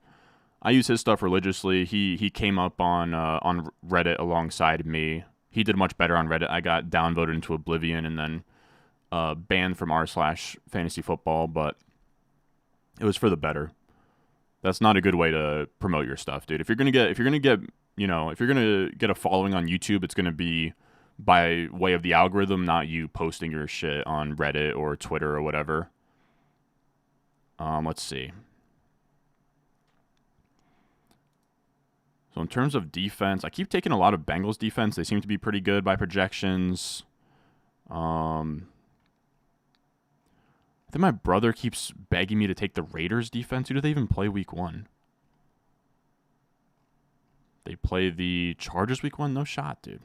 S1: I use his stuff religiously. He came up on Reddit alongside me. He did much better on Reddit. I got downvoted into oblivion and then banned from r/fantasy football, but it was for the better. That's not a good way to promote your stuff, dude. If you're gonna get a following on YouTube, it's gonna be by way of the algorithm, not you posting your shit on Reddit or Twitter or whatever. Let's see. So in terms of defense, I keep taking a lot of Bengals defense. They seem to be pretty good by projections. I think my brother keeps begging me to take the Raiders defense. Who do they even play week 1? They play the Chargers week 1? No shot, dude.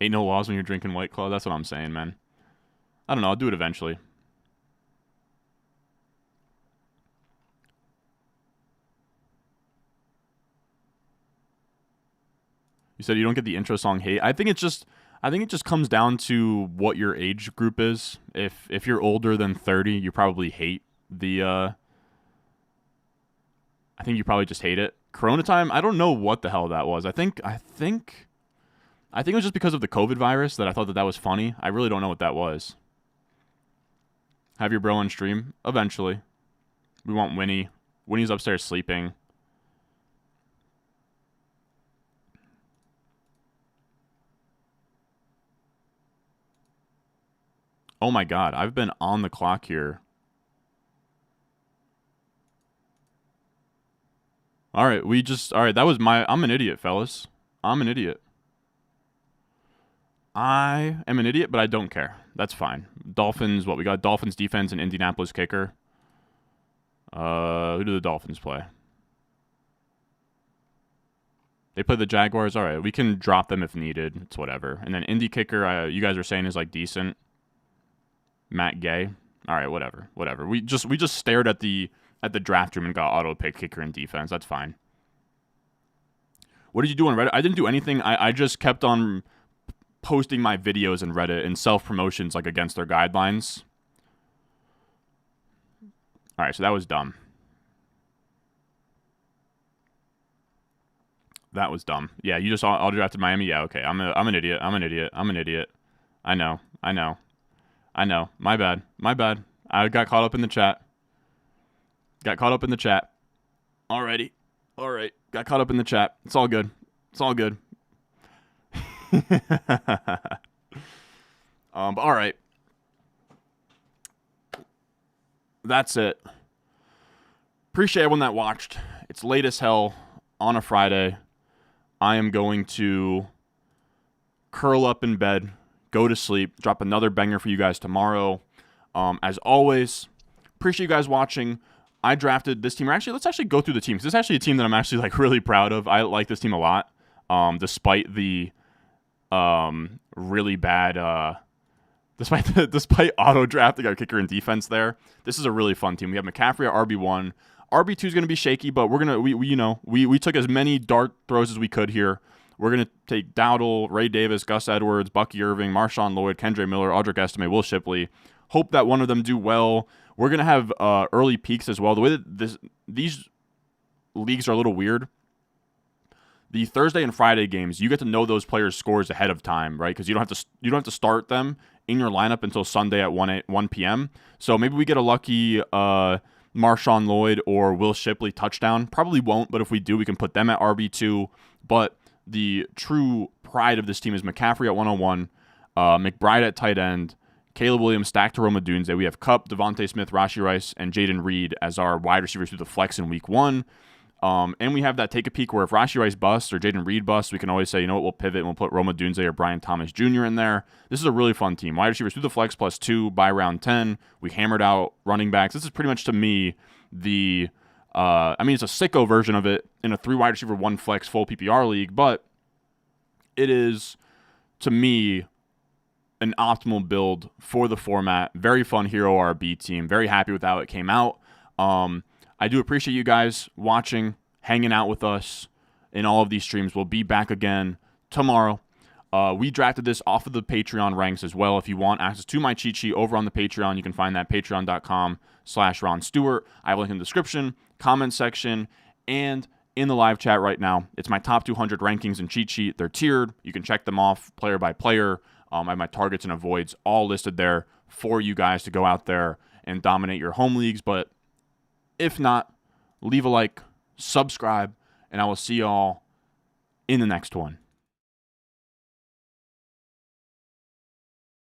S1: Ain't no laws when you're drinking White Claw. That's what I'm saying, man. I don't know. I'll do it eventually. You said you don't get the intro song hate. I think it just comes down to what your age group is. If you're older than 30, you probably hate the I think you probably just hate it. Corona time, I don't know what the hell that was. I think it was just because of the COVID virus that I thought that was funny. I really don't know what that was. Have your bro on stream? Eventually. We want Winnie. Winnie's upstairs sleeping. Oh my god, I've been on the clock here All right, all right, that was I'm an idiot, fellas. I'm an idiot. I am an idiot, but I don't care. That's fine. Dolphins, what we got? Dolphins defense and Indianapolis kicker. Who do the Dolphins play? They play the Jaguars. All right, we can drop them if needed. It's whatever. And then Indy kicker, you guys are saying is like decent. Matt Gay. All right, whatever. We just stared at the draft room and got auto pick kicker and defense. That's fine. What did you do on Reddit? I didn't do anything. I just kept on posting my videos in Reddit and self promotions like against their guidelines. All right, so that was dumb. That was dumb. Yeah, you just auto drafted Miami. Yeah, okay. I'm an idiot. I'm an idiot. I know. My bad. I got caught up in the chat. Alrighty. All right. Got caught up in the chat. It's all good. But all right. That's it. Appreciate everyone that watched. It's late as hell on a Friday. I am going to curl up in bed, go to sleep, drop another banger for you guys tomorrow. As always, appreciate you guys watching. I drafted this team. Let's actually go through the team. This is actually a team that I'm actually like really proud of. I like this team a lot, despite the really bad, despite auto drafting our kicker and defense there. This is a really fun team. We have McCaffrey at RB1. RB2 is going to be shaky, but we took as many dart throws as we could here. We're going to take Dowdle, Ray Davis, Gus Edwards, Bucky Irving, Marshawn Lloyd, Kendre Miller, Audric Estime, Will Shipley. Hope that one of them do well. We're going to have early peaks as well. The way that these leagues are a little weird, the Thursday and Friday games, you get to know those players' scores ahead of time, right? Because you don't have to start them in your lineup until Sunday at 1 p.m. So maybe we get a lucky Marshawn Lloyd or Will Shipley touchdown. Probably won't, but if we do, we can put them at RB2. But the true pride of this team is McCaffrey at 101, McBride at tight end, Caleb Williams stacked to Rome Odunze. We have Kupp, Devontae Smith, Rashee Rice, and Jaden Reed as our wide receivers through the flex in week 1. And we have that take a peek where if Rashee Rice busts or Jaden Reed busts, we can always say, you know what, we'll pivot and we'll put Rome Odunze or Brian Thomas Jr. in there. This is a really fun team. Wide receivers through the flex +2 by round 10. We hammered out running backs. This is pretty much, to me, it's a sicko version of it in a 3 wide receiver, 1 flex full PPR league, but it is, to me, an optimal build for the format. Very fun hero RB team. Very happy with how it came out. I do appreciate you guys watching, hanging out with us in all of these streams. We'll be back again tomorrow. We drafted this off of the Patreon ranks as well. If you want access to my cheat sheet over on the Patreon, you can find that patreon.com/Ron Stewart. I have a link in the description, comment section, and in the live chat right now. It's my top 200 rankings and cheat sheet. They're tiered. You can check them off player by player. I have my targets and avoids all listed there for you guys to go out there and dominate your home leagues. But if not, leave a like, subscribe, and I will see y'all in the next one.